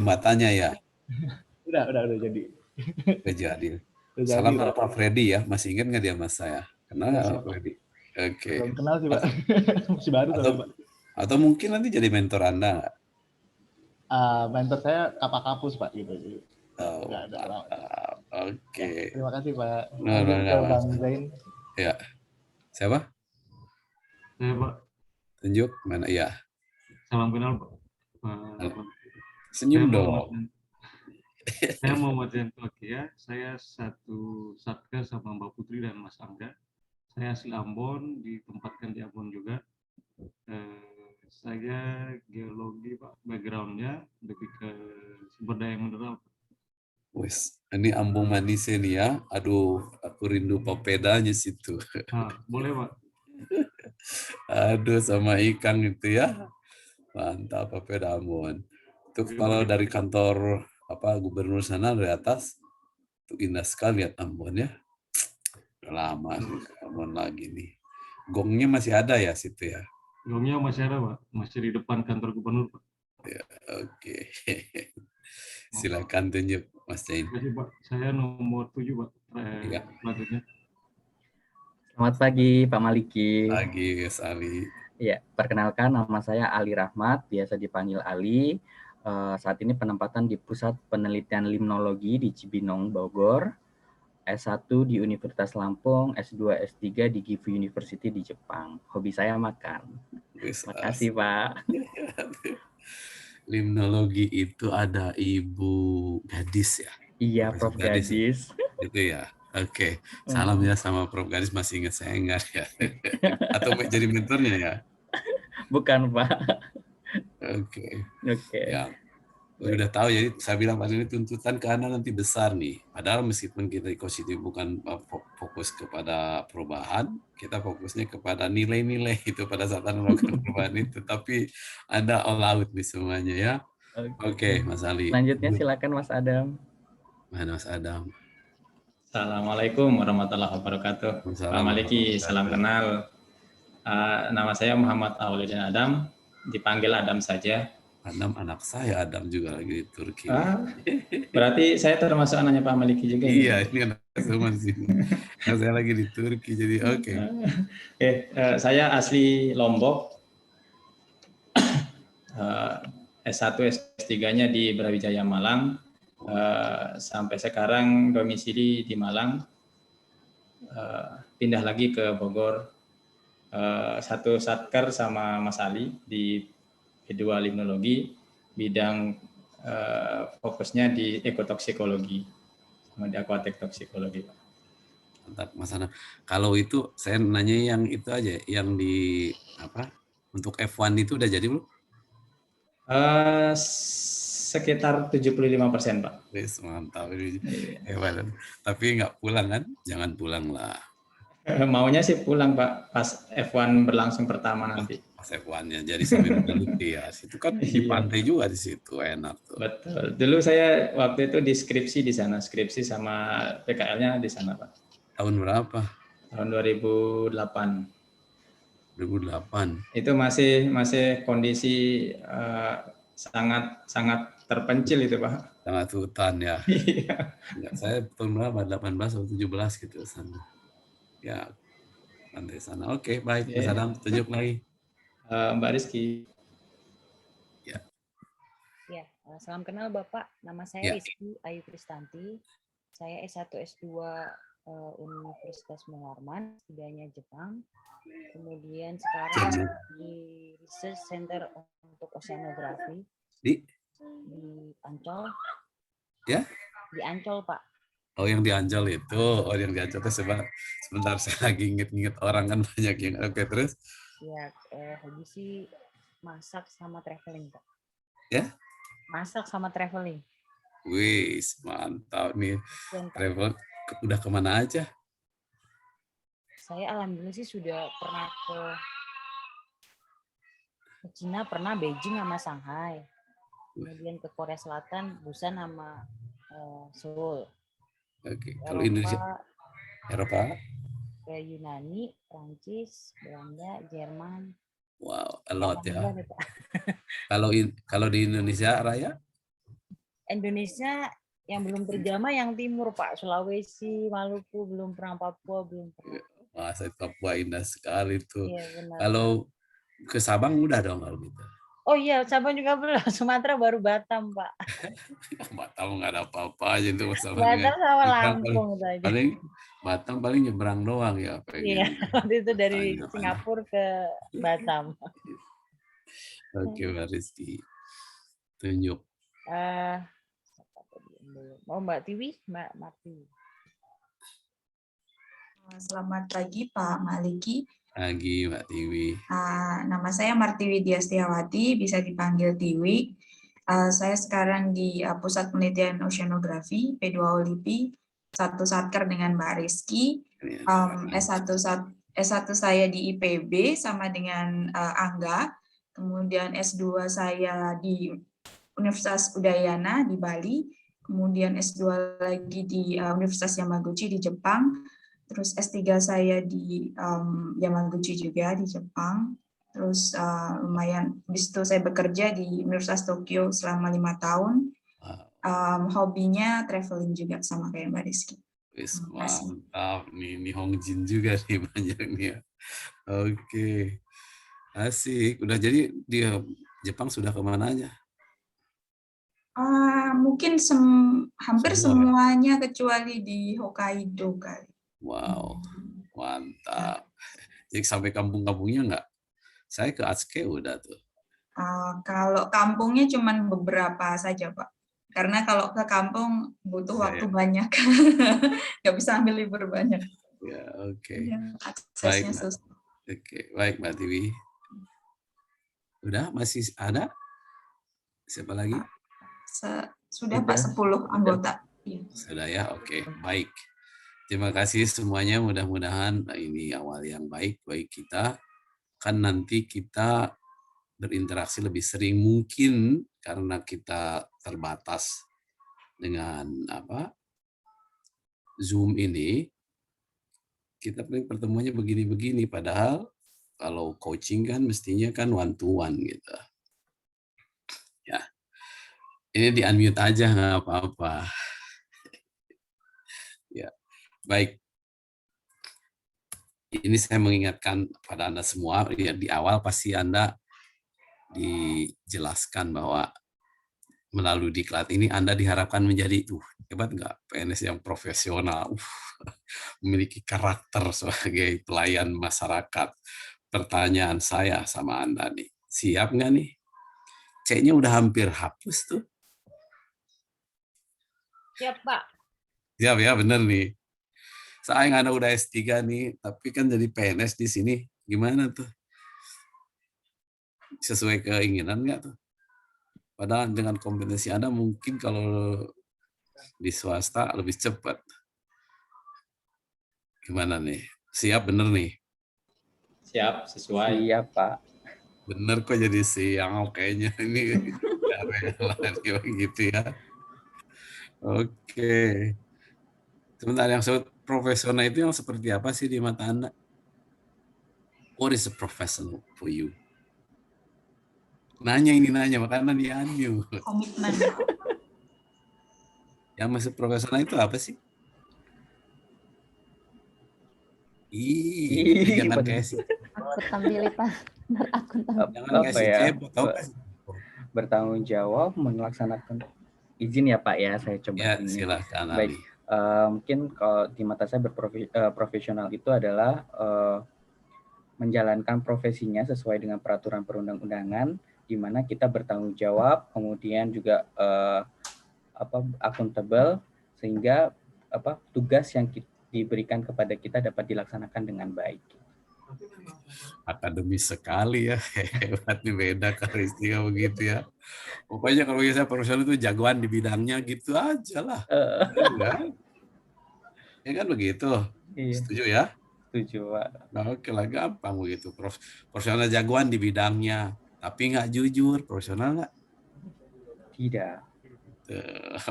Matanya ya. Udah jadi. Jadi. Udah jadi, Salam Pak. Pak Freddy ya. Masih ingat nggak dia mas saya? Kenal Ya, nggak Pak siap, Pak. Freddy? Oke. Belum kenal sih, Pak. Masih baru Atau soalnya, Pak. atau mungkin nanti jadi mentor Anda nggak? Mentor saya Kapak Kapus, Pak, gitu. Nggak Oh, ada lama. mantap. Ya, Oke. terima kasih, Pak. Nah, Lanjut ke nggak Bang masalah. Zain. Ya. Siapa? Saya Pak, Tunjuk mana? Ya. salam kenal Pak. Senyum dong. Saya Muhammad Zain Tokia, saya satu satgas sama Mbak Putri dan Mas Angga. Saya asli Ambon, ditempatkan di Ambon juga. Saya geologi Pak, backgroundnya lebih ke sumber daya mineral. Wes, ini Ambung Manis ini ya. Aduh, aku rindu papedanya situ. Boleh Pak. Aduh, sama ikan itu ya. Mantap, papeda Ambon. Itu kalau dari kantor gubernur sana dari atas, itu indah sekali lihat Ambon ya. Udah lama sih Ambon lagi nih. Gongnya masih ada ya situ ya. Gongnya masih ada Pak, masih di depan kantor gubernur Pak. Ya, oke. Silakan tunjuk Mas Jain. Terima kasih Pak. Saya nomor 7 Pak. Selanjutnya. Selamat pagi Pak Maliki. Pagi Mas Ali. Ya, perkenalkan nama saya Ali Rahmat, biasa dipanggil Ali. Saat ini penempatan di Pusat Penelitian Limnologi di Cibinong, Bogor. S1 di Universitas Lampung, S2, S3 di Gifu University di Jepang. Hobi saya makan. Terima kasih Pak. Limnologi itu ada Ibu Gadis ya? Iya, Prof. Gadis. Itu ya. Oke. Salam ya sama Prof. Gadis, masih ingat saya enggak ya? Atau jadi mentornya ya? Bukan, Pak. Oke. Oke. Ya. Udah tahu, jadi saya bilang Pak ini tuntutan ke Anda nanti besar nih. Padahal meskipun kita ekosistem bukan fokus kepada perubahan, kita fokusnya kepada nilai-nilai itu pada saat Anda melakukan perubahan itu. Tapi Anda all out nih semuanya ya. Oke, Mas Ali. Selanjutnya silakan Mas Adam. Mana Mas Adam? Assalamualaikum warahmatullahi wabarakatuh. Pak Maliki, salam kenal. Nama saya Muhammad Aulidin Adam, dipanggil Adam saja. Adam anak saya, Adam juga lagi di Turki. Berarti saya termasuk anaknya Pak Maliki juga. Iya, ini anak semua di sini. Nah, saya lagi di Turki, jadi oke. Saya asli Lombok. S1, S3-nya di Brawijaya Malang. Sampai sekarang domisili di Malang. Pindah lagi ke Bogor. Satu satker sama Mas Ali di P2 Limnologi, bidang fokusnya di ekotoksikologi sama di akuatik toksikologi. Mantap, Mas Ana. Kalau itu saya nanya yang itu aja, yang di untuk F1 itu udah jadi belum? Sekitar 75%, Pak. Wis, mantap ini. Hebat. Tapi nggak pulang kan? Jangan pulang lah. Maunya sih pulang Pak, pas F1 berlangsung pertama nanti. Pas F1-nya, jadi sambil meneliti ya. Itu kan di pantai juga di situ, enak tuh. Betul. Dulu saya waktu itu di skripsi di sana, skripsi sama PKL-nya di sana Pak. Tahun berapa? Tahun 2008. 2008. Itu masih kondisi sangat terpencil itu Pak. Sangat hutan ya. Iya. Saya tahun berapa? 18 atau 17 gitu sana. Ya, pantai sana. Oke, baik. Mas Adam, tunjuk lagi. Mbak Rizky. Ya. Ya, salam kenal Bapak. Nama saya Rizky Ayu Kristanti. Saya S1 S2 Universitas Muharman, tidaknya Jepang. Kemudian sekarang di Research Center untuk Oceanografi di Ancol. Ya? Di Ancol, Pak. Oh, yang di Ancol itu. Oh, yang di Ancol itu sebentar saya lagi inget-inget orang kan banyak yang. Oke, terus? Ya, hobi sih masak sama traveling, Pak. Ya? Masak sama traveling. Wih, mantap nih. Travel udah kemana aja? Saya alhamdulillah sih sudah pernah ke Cina, pernah Beijing sama Shanghai. Kemudian ke Korea Selatan, Busan sama Seoul. Oke, kalau Indonesia, Eropa? Ke Yunani, Prancis, Belanda, Jerman. Wow, a lot ya. Kalau di Indonesia, Raya? Indonesia yang belum terjamah yang timur, Pak. Sulawesi, Maluku, belum pernah, Papua, belum pernah. Masa Papua indah sekali tuh. Iya, benar. Kalau ke Sabang udah dong kalau gitu. Oh iya, Sabang juga belum. Sumatera baru Batam, Pak. Batam nggak ada apa-apa aja itu masalahnya. Batam sama Lampung saja. Batam paling nyebrang doang ya. Iya, waktu itu dari Singapura ke Batam. Oke, Mbak Rizky. Tunjuk. Mbak Tiwi, Mbak Marti. Selamat pagi Pak Maliki. Pagi Mbak Tiwi. Nama saya Martiwi Diastiawati, bisa dipanggil Tiwi. Saya sekarang di Pusat Penelitian Oceanografi P2 OLIPI, satu satker dengan Mbak Rizky. S1 saya di IPB sama dengan Angga. Kemudian S2 saya di Universitas Udayana di Bali. Kemudian S2 lagi di Universitas Yamaguchi di Jepang. Terus S3 saya di Yamaguchi juga di Jepang. Terus lumayan, habis itu saya bekerja di Universitas Tokyo selama 5 tahun. Hobinya traveling juga sama kayak Mbak Rizky. Mantap, nih Nihongjin juga nih banyak nih. Oke, asik. Udah jadi di Jepang sudah kemana aja? Mungkin hampir semuanya kecuali di Hokkaido kali. Wow, mantap. Jadi sampai kampung-kampungnya enggak? Saya ke Atsuke udah tuh. Kalau kampungnya cuma beberapa saja, Pak. Karena kalau ke kampung butuh waktu banyak. Nggak bisa ambil libur banyak. Ya, oke. Aksesnya susah. Oke, baik Mbak Tiwi. Udah, masih ada? Siapa lagi? Sudah Pak, 10 anggota. Sudah ya, oke. Baik. Terima kasih semuanya, mudah-mudahan ini awal yang baik bagi kita. Kan nanti kita berinteraksi lebih sering mungkin karena kita terbatas dengan Zoom ini. Kita pertemuannya begini-begini, padahal kalau coaching kan mestinya kan one to one gitu. Ya. Ini di-unmute aja, nggak apa-apa. Ya, baik. Ini saya mengingatkan pada Anda semua, ya, di awal pasti Anda dijelaskan bahwa melalui diklat ini Anda diharapkan menjadi, hebat nggak, PNS yang profesional, memiliki karakter sebagai pelayan masyarakat. Pertanyaan saya sama Anda nih, siap nggak nih? C-nya udah hampir hapus tuh. Siap, Pak. Siap ya, bener nih. Saya Anda udah S3 nih, tapi kan jadi PNS di sini, gimana tuh? Sesuai keinginan nggak tuh? Padahal dengan kompetensi Anda mungkin kalau di swasta lebih cepat. Gimana nih? Siap bener nih? Siap, sesuai. Siap, Pak. Bener kok jadi siang, kayaknya ini gitu ya. Oke. Sebentar, yang profesional itu yang seperti apa sih di mata Anda? What is a professional for you? Nanya, makanya di-unmute. Komitmen. Yang masuk profesional itu apa sih? Jangan kayak sih. Akuntabilitas. Jangan kasih cebok. Bertanggung jawab melaksanakan izin ya Pak ya, saya coba. Ya, silakan. Baik, mungkin kalau di mata saya profesional itu adalah menjalankan profesinya sesuai dengan peraturan perundang-undangan, di mana kita bertanggung jawab, kemudian juga akuntabel, sehingga tugas yang diberikan kepada kita dapat dilaksanakan dengan baik. Akademis sekali ya, hebat nih, beda karakteristika begitu ya. Pokoknya kalau saya profesional itu jagoan di bidangnya gitu aja lah. Ya kan begitu. Iya. Setuju ya? Setuju Pak. Nah, oke lah, gampang begitu. Profesional jagoan di bidangnya, tapi nggak jujur, profesional nggak? Tidak.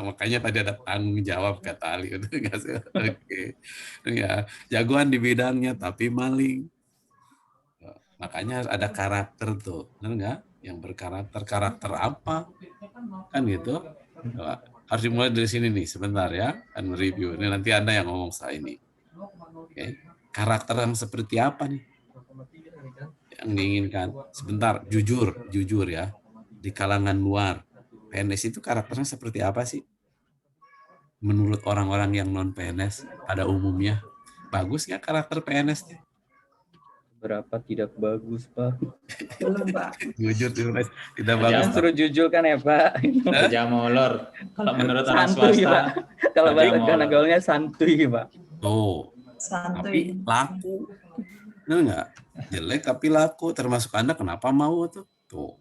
Makanya tadi ada tanggung jawab kata Ali. Oke. Ya, jagoan di bidangnya tapi maling. Makanya ada karakter tuh, benar nggak? Yang berkarakter apa? Kan gitu. harus dimulai dari sini nih, sebentar ya, kan review. Ini nanti Anda yang ngomong saya ini. Oke. Karakter yang seperti apa nih yang diinginkan? Sebentar, jujur ya, di kalangan luar, PNS itu karakternya seperti apa sih? Menurut orang-orang yang non PNS pada umumnya, bagus nggak karakter PNS? Berapa tidak bagus, Pak? Belum, Pak. Jujur, tidak Ya, bagus. Suruh jujur kan ya, Pak? Kerja molor. Kalau menurut orang Santuy, Pak. swasta, Kalau kerja bahasa molor. gaulnya santuy, Pak. Oh, tapi Santuy. laku. Benar nggak? Jelek tapi laku. Termasuk Anda kenapa mau tuh? Tuh.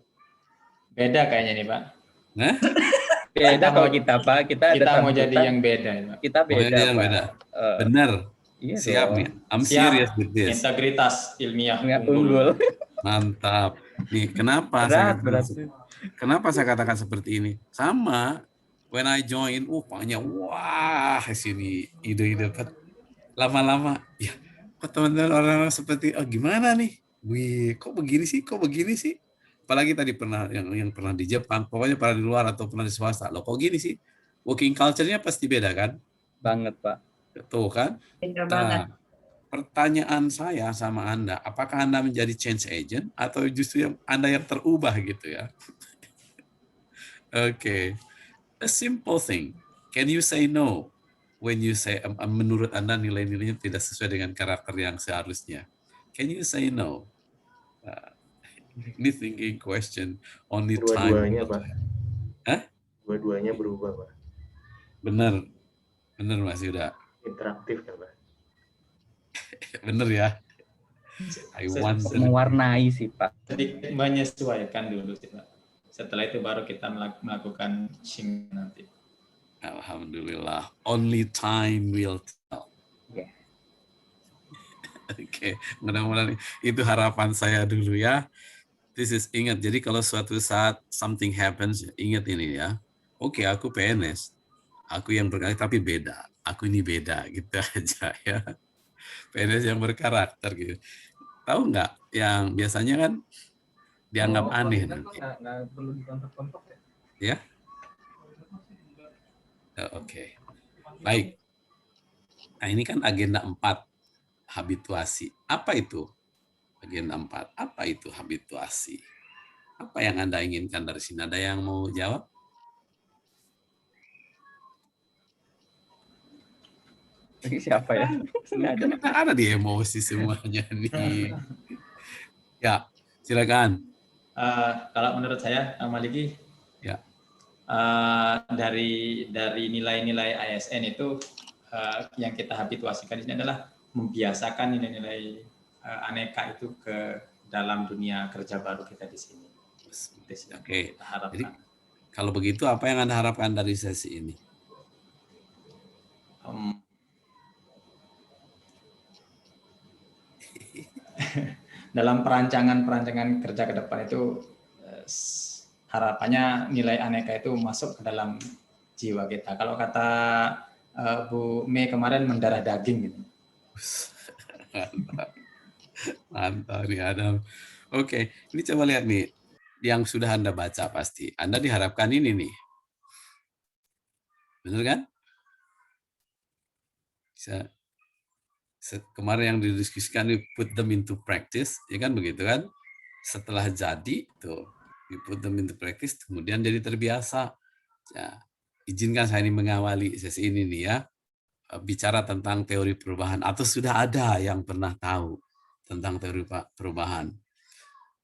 Beda kayaknya nih, Pak. Nah, Beda mau- kalau kita, Pak. Kita mau jadi sambutan. yang beda nih, Pak. Kita beda, Beda, Pak. beda. Eh, benar. iya Siap dong. nih. I'm Siap. serious with this. Integritas ilmiah Nggak unggul. unggul. Mantap. Nih, kenapa Berat. kenapa saya katakan seperti ini? Sama when I join, banyak sini ide-ide. Lama-lama, ya, kok teman-teman orang-orang seperti, gimana nih? Wih, kok begini sih? Apalagi tadi pernah yang pernah di Jepang, pokoknya pernah di luar atau pernah di swasta. Loh, kok gini sih? Working culture-nya pasti beda kan? Banget, Pak. Tuh kan? Beda banget. Nah, pertanyaan saya sama Anda, apakah Anda menjadi change agent atau justru Anda yang terubah gitu ya? Oke. A simple thing. Can you say no when you say menurut Anda nilai-nilainya tidak sesuai dengan karakter yang seharusnya? Can you say no? Ini thinking question. Only time. Dua-duanya, Pak. Hah? Dua-duanya berubah, Pak. Bener Mas Yuda. Interaktif kan, Pak? Bener ya. I want Mewarnai sih, Pak. Sedikit menyesuaikan dulu sih, Pak. Setelah itu baru kita melakukan sync nanti. Alhamdulillah. Only time will tell. Yeah. Oke, mudah-mudahan itu harapan saya dulu ya. Ingat, jadi kalau suatu saat something happens, ingat ini ya. Oke, aku PNS. Aku yang berkarakter, tapi beda. Aku ini beda, gitu aja ya. PNS yang berkarakter gitu. Tahu nggak, yang biasanya kan dianggap aneh nanti. Nggak perlu dikontak-kontak Ya? ya? Oke. Baik. Nah, ini kan agenda 4, habituasi. Apa itu agenda 4? Apa itu habituasi? Apa yang Anda inginkan dari sini? Ada yang mau jawab? Ini siapa ya? Kita ada di emosi semuanya nih. Ya, silakan. Kalau menurut saya, Maliki, Ya. Dari nilai-nilai ASN itu yang kita habituasikan di sini adalah membiasakan nilai-nilai aneka itu ke dalam dunia kerja baru kita di sini. Oke. Kita harapkan. Jadi kalau begitu apa yang Anda harapkan dari sesi ini? Dalam perancangan kerja ke depan itu harapannya nilai aneka itu masuk ke dalam jiwa kita. Kalau kata Bu Mei kemarin, mendarah daging gitu. Mantap nih Adam. Oke, ini coba lihat nih yang sudah Anda baca pasti. Anda diharapkan ini nih. Benar kan? Kemarin yang didiskusikan, put them into practice, ya kan begitu kan? Setelah jadi tuh, we put them into practice, kemudian jadi terbiasa. Ya, izinkan saya ini mengawali sesi ini nih ya, bicara tentang teori perubahan, atau sudah ada yang pernah tahu tentang teori perubahan.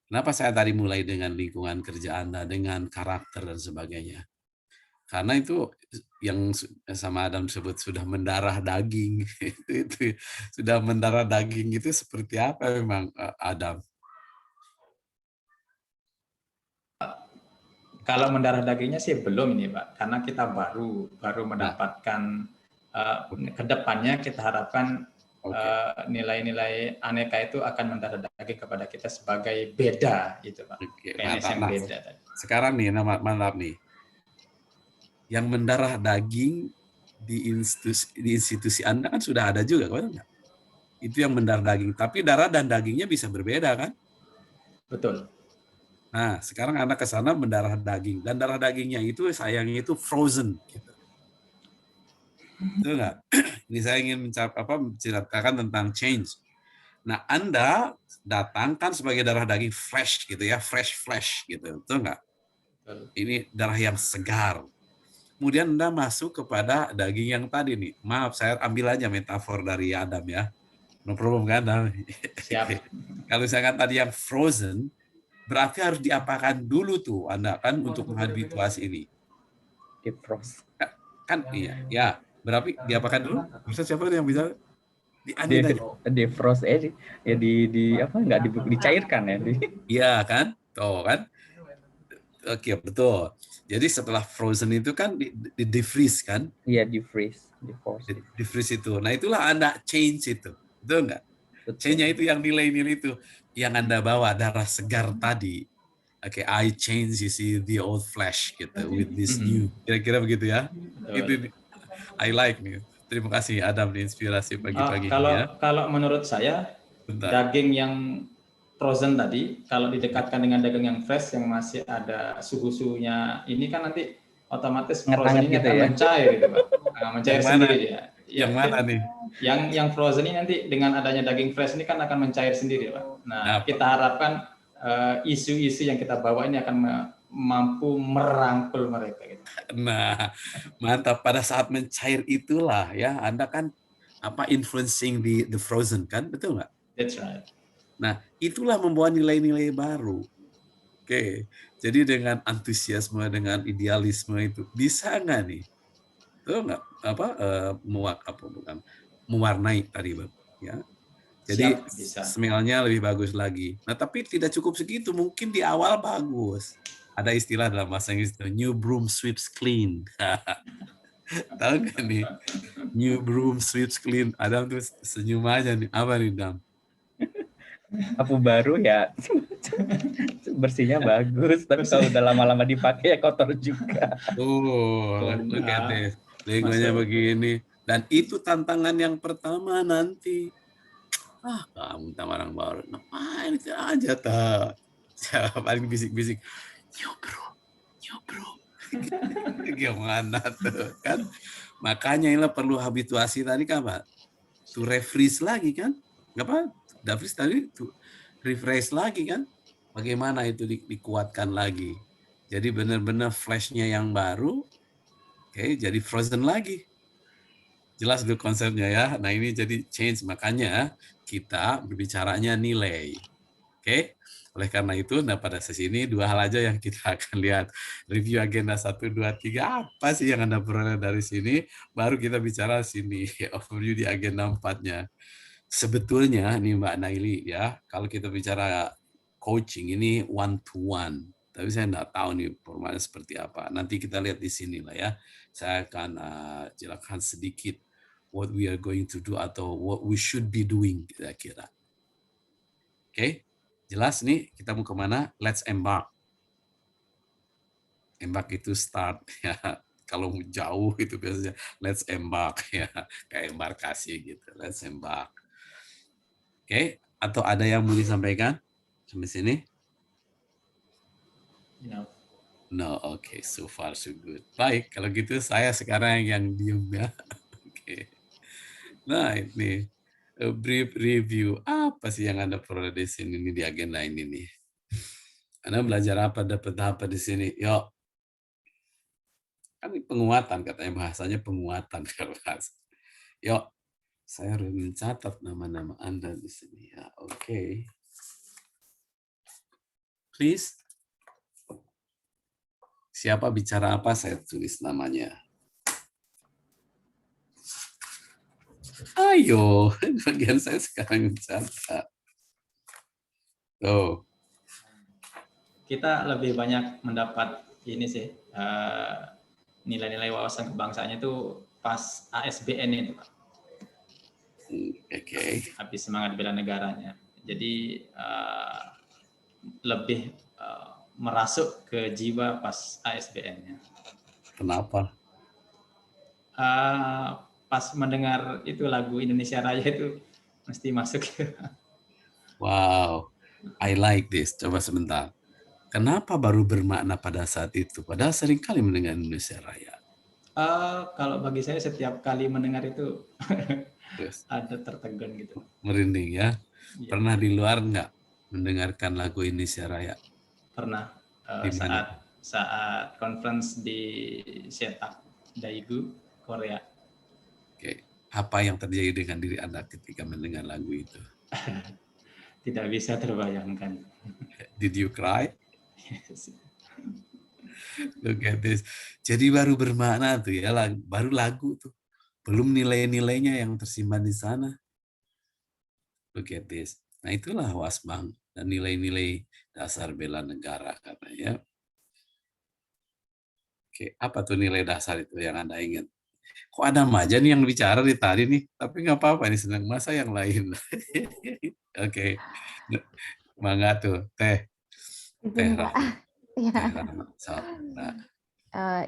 Kenapa saya tadi mulai dengan lingkungan kerja Anda, dengan karakter dan sebagainya? Karena itu yang sama Adam sebut sudah mendarah daging. itu sudah mendarah daging itu seperti apa memang Adam? Kalau mendarah dagingnya sih belum ini Pak, karena kita baru mendapatkan kedepannya kita harapkan nilai-nilai aneka itu akan mendarah daging kepada kita sebagai beda itu Pak. PNS yang beda tadi. Sekarang nih, maaf nih. Yang mendarah daging di institusi Anda kan sudah ada juga, kan? Itu yang mendarah daging. Tapi darah dan dagingnya bisa berbeda, kan? Betul. Nah, sekarang Anda ke sana mendarah daging. Dan darah dagingnya itu sayangnya itu frozen. Gitu. Betul nggak? Ini saya ingin menceritakan tentang change. Nah, Anda datang kan sebagai darah daging fresh gitu ya, fresh gitu, betul nggak? Ini darah yang segar. Kemudian Anda masuk kepada daging yang tadi nih. Maaf, saya ambil aja metafor dari Adam ya. No problem kan? Siap. Kalau misalkan tadi yang frozen, berarti harus diapakan dulu tuh Anda kan untuk menghabituasi ini. Defrost. Kan iya, ya. Berarti diapakan dulu? Bisa siapa yang bisa? Defrost ya di apa nggak dicairkan ya? Iya kan? Tuh kan? Oke, betul. Jadi setelah frozen itu kan di defreeze kan? Iya, defreeze itu. Nah, itulah Anda change itu. Betul nggak? Change-nya itu yang nilai-nilai itu yang Anda bawa darah segar tadi. Oke, I change you see the old flesh gitu with this new. Kira-kira begitu ya. Itu I like nih. Terima kasih Adam di inspirasi pagi-pagi ini ya. Kalau menurut saya daging yang frozen tadi kalau didekatkan dengan daging yang fresh yang masih ada suhu-suhunya ini kan nanti otomatis frozen ini akan mencair gitu Pak. Nah, mencair sendiri ya. Yang mana nih? Yang frozen ini nanti dengan adanya daging fresh ini kan akan mencair sendiri Pak. Nah, kita harapkan isu-isu yang kita bawa ini akan mampu merangkul mereka gitu. Nah, mantap. Pada saat mencair itulah ya Anda kan influencing the frozen kan, betul nggak? That's right. Nah, itulah membawa nilai-nilai baru. Oke, jadi dengan antusiasme, dengan idealisme itu bisa nggak nih? Tuh nggak mewarnai tadi, Bang. Ya. Jadi smell-nya lebih bagus lagi. Nah, tapi tidak cukup segitu. Mungkin di awal bagus. Ada istilah dalam bahasa Inggris itu, new broom sweeps clean. Tahu nggak nih? New broom sweeps clean. Adam tuh senyum aja nih. Apa nih, Dam? Sapu baru ya bersihnya bagus, tapi kalau udah lama-lama dipakai ya kotor juga. Look at this. Lengonya begini. Dan itu tantangan yang pertama nanti. Kamu minta barang baru. Ngapain itu aja, tak? Paling bisik-bisik. New bro. Gimana tuh, kan? Makanya ini perlu habituasi tadi kan, Pak? To refresh lagi kan? Apa? Davis tadi to refresh lagi kan? Bagaimana itu dikuatkan lagi? Jadi benar-benar flashnya yang baru, jadi frozen lagi. Jelas itu konsepnya ya. Nah ini jadi change, makanya kita berbicaranya nilai. Oleh karena itu, pada sesi ini 2 hal aja yang kita akan lihat. Review agenda 1, 2, 3, apa sih yang Anda peroleh dari sini, baru kita bicara sini, overview di agenda 4-nya. Sebetulnya nih Mbak Naili ya, kalau kita bicara coaching ini one to one, tapi saya nggak tahu nih formatnya seperti apa. Nanti kita lihat di sini lah ya. Saya akan jelaskan sedikit what we are going to do atau what we should be doing kira-kira. Oke, jelas nih kita mau kemana? Let's embark. Embark itu start ya. Kalau jauh itu biasanya let's embark ya, kayak embarkasi gitu. Let's embark. Oke, atau ada yang mau disampaikan sampai sini? No, oke, so far so good. Baik, kalau gitu saya sekarang yang diem ya. Oke. Nah, ini a brief review. Apa sih yang Anda peroleh di sini di agenda ini nih? Anda belajar apa, dapat apa di sini? Yuk. Kan penguatan katanya, bahasanya penguatan kalau bahasa. Yuk. Saya harus mencatat nama-nama Anda di sini ya. Oke. Please. Siapa bicara apa saya tulis namanya. Ayo, bagian saya sekarang mencatat. Tuh. Kita lebih banyak mendapat ini sih nilai-nilai wawasan kebangsaannya itu pas ASBN itu, Pak. Habis semangat bela negaranya. Jadi lebih merasuk ke jiwa pas ASBN-nya. Kenapa? Pas mendengar itu lagu Indonesia Raya itu mesti masuk. Wow, I like this. Coba sebentar. Kenapa baru bermakna pada saat itu? Padahal seringkali mendengar Indonesia Raya. Kalau bagi saya setiap kali mendengar itu Terus ada tertegun gitu. merinding ya. Iya, Pernah di luar nggak mendengarkan lagu Indonesia Raya? pernah Di mana? saat conference di Setak Daegu, Korea. Oke. Apa yang terjadi dengan diri Anda ketika mendengar lagu itu? Tidak bisa terbayangkan. Did you cry? Look at this. Jadi baru bermakna tuh ya, baru lagu tuh. Belum nilai-nilainya yang tersimpan di sana. Look at this. Nah itulah Wasbang dan nilai-nilai dasar bela negara katanya. Oke, apa tuh nilai dasar itu yang Anda ingat? Kok Adam aja nih yang bicara di tadi nih, tapi nggak apa-apa nih, senang masa yang lain. Oke, mangga tuh Teh Izin Pak. Rahma. Iya. Teh Rahma. So, nah.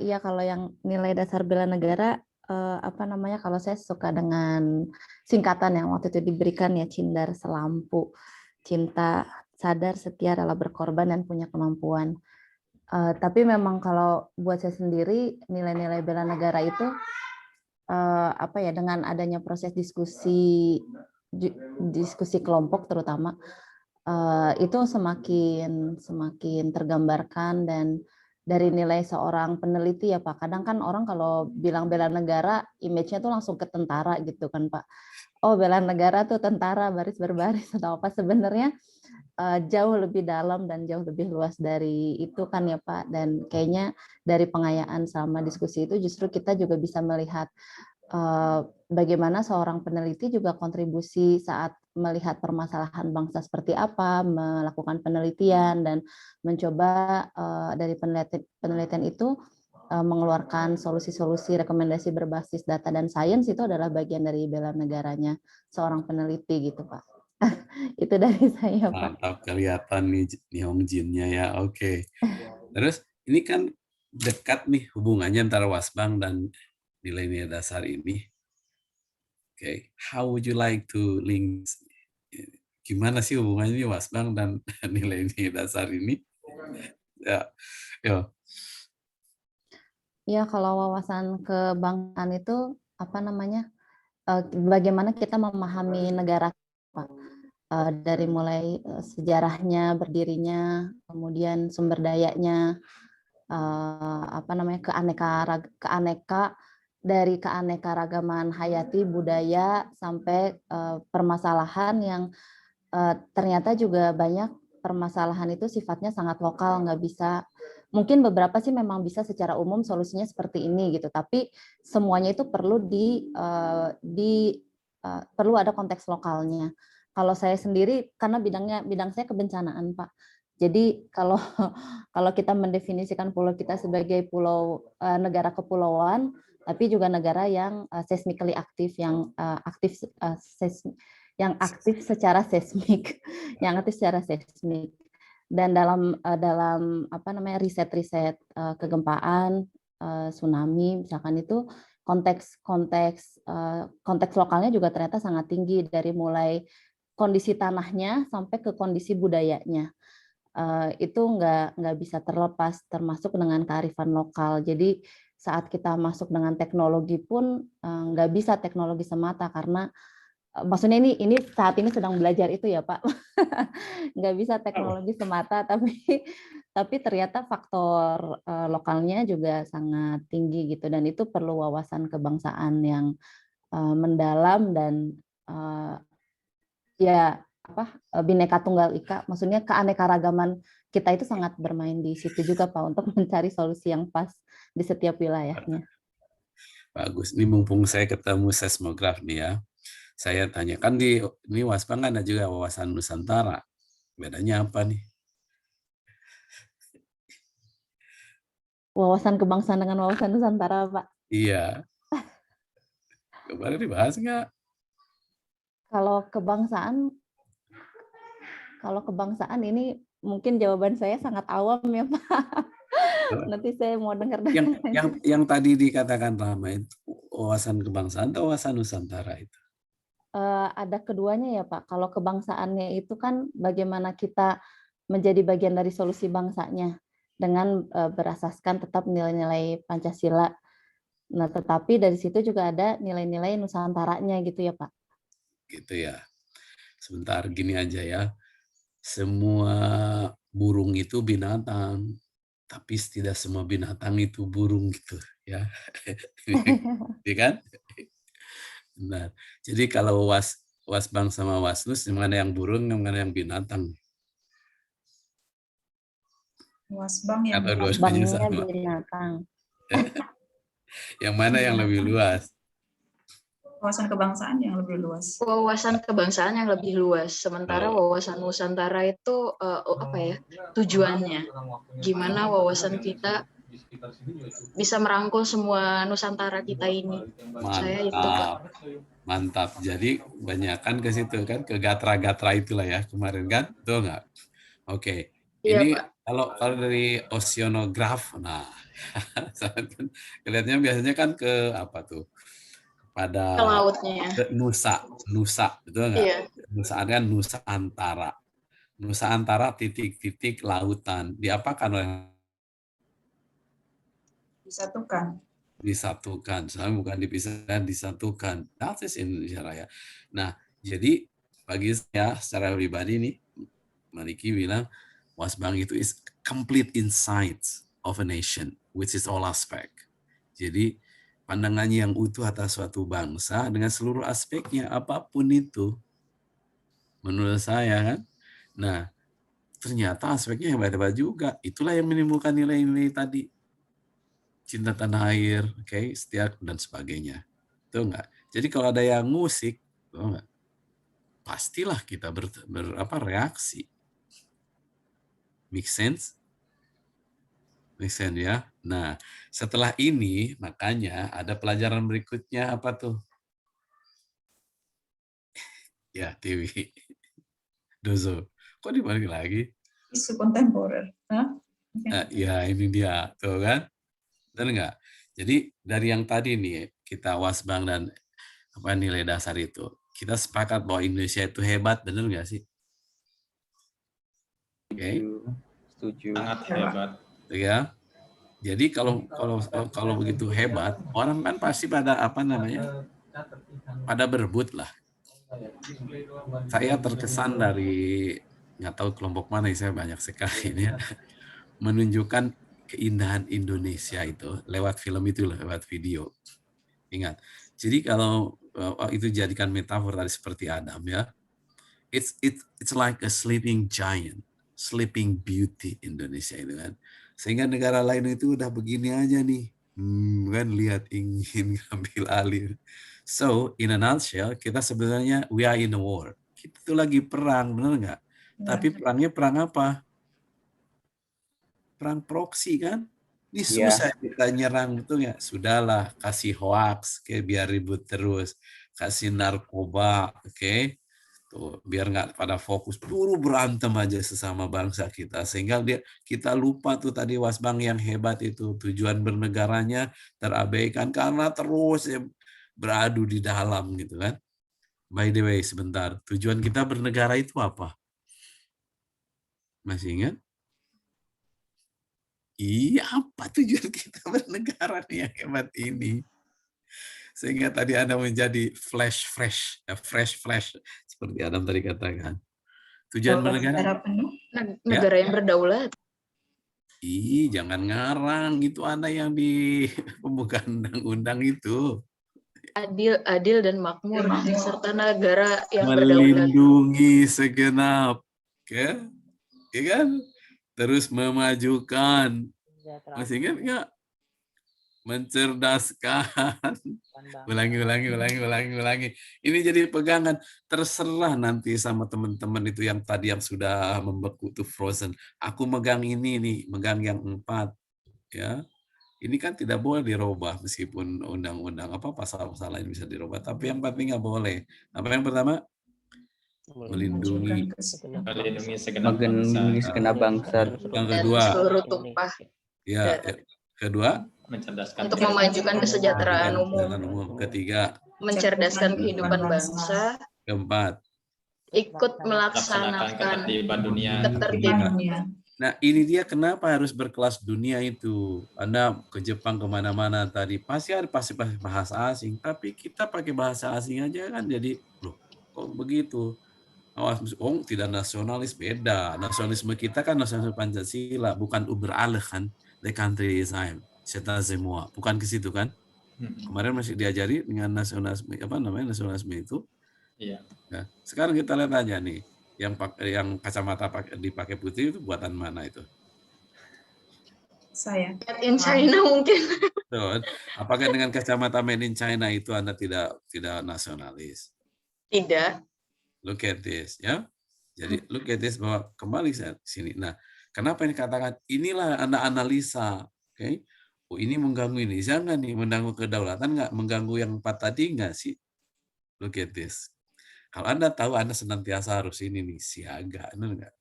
Iya, kalau yang nilai dasar bela negara, apa namanya, kalau saya suka dengan singkatan yang waktu itu diberikan ya, Cindar Selampu, cinta, sadar, setia, rela berkorban, dan punya kemampuan. Tapi memang kalau buat saya sendiri, nilai-nilai bela negara itu, apa ya, dengan adanya proses diskusi kelompok terutama, itu semakin tergambarkan. Dan dari nilai seorang peneliti ya Pak, kadang kan orang kalau bilang bela negara, image-nya tuh langsung ke tentara gitu kan Pak. Oh, bela negara tuh tentara baris berbaris atau apa, sebenarnya jauh lebih dalam dan jauh lebih luas dari itu kan ya Pak. Dan kayaknya dari pengayaan sama diskusi itu justru kita juga bisa melihat bagaimana seorang peneliti juga kontribusi saat melihat permasalahan bangsa seperti apa, melakukan penelitian dan mencoba dari penelitian itu mengeluarkan solusi-solusi rekomendasi berbasis data dan sains. Itu adalah bagian dari bela negaranya seorang peneliti gitu Pak. Itu dari saya Pak. Mantap, kelihatan nih Hong Jinnya ya. Oke. Terus ini kan dekat nih hubungannya antara Wasbang dan nilai-nilai dasar ini. Oke, how would you like to link? Gimana sih hubungannya Wasbang dan nilai-nilai dasar ini? Ya, yo. Ya, kalau wawasan kebangsaan itu apa namanya? Bagaimana kita memahami negara Pak? Dari mulai sejarahnya, berdirinya, kemudian sumber dayanya, apa namanya, dari keanekaragaman hayati budaya sampai permasalahan yang ternyata juga banyak permasalahan itu sifatnya sangat lokal, nggak bisa, mungkin beberapa sih memang bisa secara umum solusinya seperti ini gitu, tapi semuanya itu perlu perlu ada konteks lokalnya. Kalau saya sendiri, karena bidang saya kebencanaan Pak. Jadi kalau kita mendefinisikan pulau kita sebagai negara kepulauan, tapi juga negara yang seismically aktif, yang aktif secara seismik, Dan dalam apa namanya, riset-riset kegempaan, tsunami misalkan, itu konteks lokalnya juga ternyata sangat tinggi, dari mulai kondisi tanahnya sampai ke kondisi budayanya. Itu nggak bisa terlepas, termasuk dengan kearifan lokal. Jadi saat kita masuk dengan teknologi pun nggak bisa teknologi semata, karena maksudnya ini saat ini sedang belajar itu ya Pak. Nggak bisa teknologi semata, tapi ternyata faktor lokalnya juga sangat tinggi gitu, dan itu perlu wawasan kebangsaan yang mendalam dan ya apa, Bhinneka Tunggal Ika, maksudnya keanekaragaman kita itu sangat bermain di situ juga Pak, untuk mencari solusi yang pas di setiap wilayahnya. Bagus. Ini mumpung saya ketemu seismograf nih ya. Saya tanyakan ini Wasbang ada juga wawasan Nusantara. Bedanya apa nih? Wawasan kebangsaan dengan wawasan Nusantara Pak. Iya. Kemarin dibahas nggak? Kalau kebangsaan ini mungkin jawaban saya sangat awam ya Pak. Nanti saya mau dengar. Yang tadi dikatakan Rama itu wawasan kebangsaan atau wawasan Nusantara itu? Ada keduanya ya Pak. Kalau kebangsaannya itu kan bagaimana kita menjadi bagian dari solusi bangsanya dengan berasaskan tetap nilai-nilai Pancasila. Nah, tetapi dari situ juga ada nilai-nilai Nusantaranya gitu ya Pak? Gitu ya. Sebentar, gini aja ya. Semua burung itu binatang, tapi tidak semua binatang itu burung gitu ya. Iya kan? Nah, jadi kalau Wasbang sama Wasnus, yang mana yang burung, yang mana yang binatang? Wasbang yang Atau dua-duanya Wasbangnya sama? binatang. Yang mana yang lebih luas? wawasan kebangsaan yang lebih luas. Wawasan kebangsaan yang lebih luas. Sementara wawasan Nusantara itu apa ya tujuannya? Gimana wawasan kita bisa merangkul semua Nusantara kita ini? Saya itu Pak. Mantap. Jadi banyakkan ke situ kan, ke gatra-gatra itulah ya kemarin kan, betul nggak? Oke. Iya, Ini Pak. kalau dari oceanograf, nah kelihatannya biasanya kan ke apa tuh? Pada Ke lautnya. Nusa, betul nggak? Iya. Nusa kan Nusa Antara. Nusa Antara titik-titik lautan. Diapakan oleh disatukan, soalnya bukan dipisahkan, disatukan. That is Indonesia Raya. Nah, jadi bagi saya secara pribadi nih, Mariki bilang Wasbang itu is complete insights of a nation, which is all aspect. Jadi pandangannya yang utuh atas suatu bangsa dengan seluruh aspeknya, apapun itu, menurut saya kan. Nah, ternyata aspeknya hebat-hebat juga. Itulah yang menimbulkan nilai-nilai tadi. Cinta tanah air, oke, setia dan sebagainya. Tuh enggak? Jadi kalau ada yang musik, tuh enggak? Pastilah kita reaksi. Make sense? Make sense ya? Nah, setelah ini makanya ada pelajaran berikutnya apa tuh? Ya, TV. Dozo. Kok dibalik lagi? Isu kontemporer. Ya, ini dia, tuh kan? Benar enggak? Jadi dari yang tadi nih kita Wasbang dan apa nilai dasar itu, kita sepakat bahwa Indonesia itu hebat, benar nggak sih? Oke. Setuju. Sangat hebat. Ya. Jadi kalau begitu hebat, orang kan pasti pada apa namanya? Pada berebut lah. Saya terkesan dari nggak tahu kelompok mana, saya banyak sekali ini ya, menunjukkan keindahan Indonesia itu lewat film itu, lewat video. Ingat. Jadi kalau itu jadikan metafor tadi seperti Adam ya. It's like a sleeping giant, sleeping beauty Indonesia itu kan. Sehingga negara lain itu udah begini aja nih. Kan lihat ingin ngambil alih. So, in a nutshell, kita sebenarnya we are in a war. Kita tuh lagi perang, benar nggak? Tapi perangnya perang apa? Perang proksi kan? Ini susah kita nyerang itu ya. Sudahlah, kasih hoax, oke, biar ribut terus. Kasih narkoba, oke. Tuh, biar nggak pada fokus, buru berantem aja sesama bangsa kita. Sehingga kita lupa tuh tadi Wasbang yang hebat itu. Tujuan bernegaranya terabaikan karena terus beradu di dalam gitu kan. By the way, sebentar. Tujuan kita bernegara itu apa? Masih ingat? Iya, apa tujuan kita bernegara nih yang hebat ini? Sehingga tadi Anda menjadi fresh, seperti Adam tadi katakan. Tujuan bernegara. Negara yang berdaulat. Jangan ngarang, itu Anda yang di pembukaan undang-undang itu. Adil dan makmur, serta negara yang melindungi segenap, ya kan? Terus memajukan, masih ingat nggak? Mencerdaskan, ulangi. Ini jadi pegangan, terserah nanti sama teman-teman itu yang tadi yang sudah membeku tuh frozen. Aku megang ini nih, megang yang 4, ya. Ini kan tidak boleh dirubah meskipun undang-undang pasal-pasal lain bisa dirubah, tapi yang penting nggak boleh. Apa yang pertama? Melindungi segenap bangsa. Yang kedua, seluruh tumpah. Ya, kedua, untuk memajukan kesejahteraan umum. Ketiga, mencerdaskan kehidupan bangsa. Keempat, ikut melaksanakan ketertiban dunia. Nah, ini dia kenapa harus berkelas dunia itu. Anda ke Jepang kemana-mana tadi, pasti bahasa asing. Tapi kita pakai bahasa asing aja kan jadi, loh kok begitu? Oh, tidak nasionalis, beda. Nasionalisme kita kan nasionalisme Pancasila, bukan Überaleh kan. Le country is I'm, c'est semua. Bukan ke situ kan? Kemarin masih diajari dengan nasionalisme, nasionalisme itu. Iya. Nah, sekarang kita lihat aja nih. Yang kacamata dipakai putih itu buatan mana itu? Saya. Made in China mungkin. Betul. Apakah dengan kacamata made in China itu Anda tidak nasionalis? Tidak. Look at this, ya. Jadi look at this, bahwa kembali sini. Nah, kenapa ini katakan inilah Anda analisa, oke? Oh, ini mengganggu ini, jangan nih mengganggu kedaulatan nggak, mengganggu yang 4 tadi nggak sih? Look at this. Kalau Anda tahu, Anda senantiasa harus ini nih, siaga. Enggak?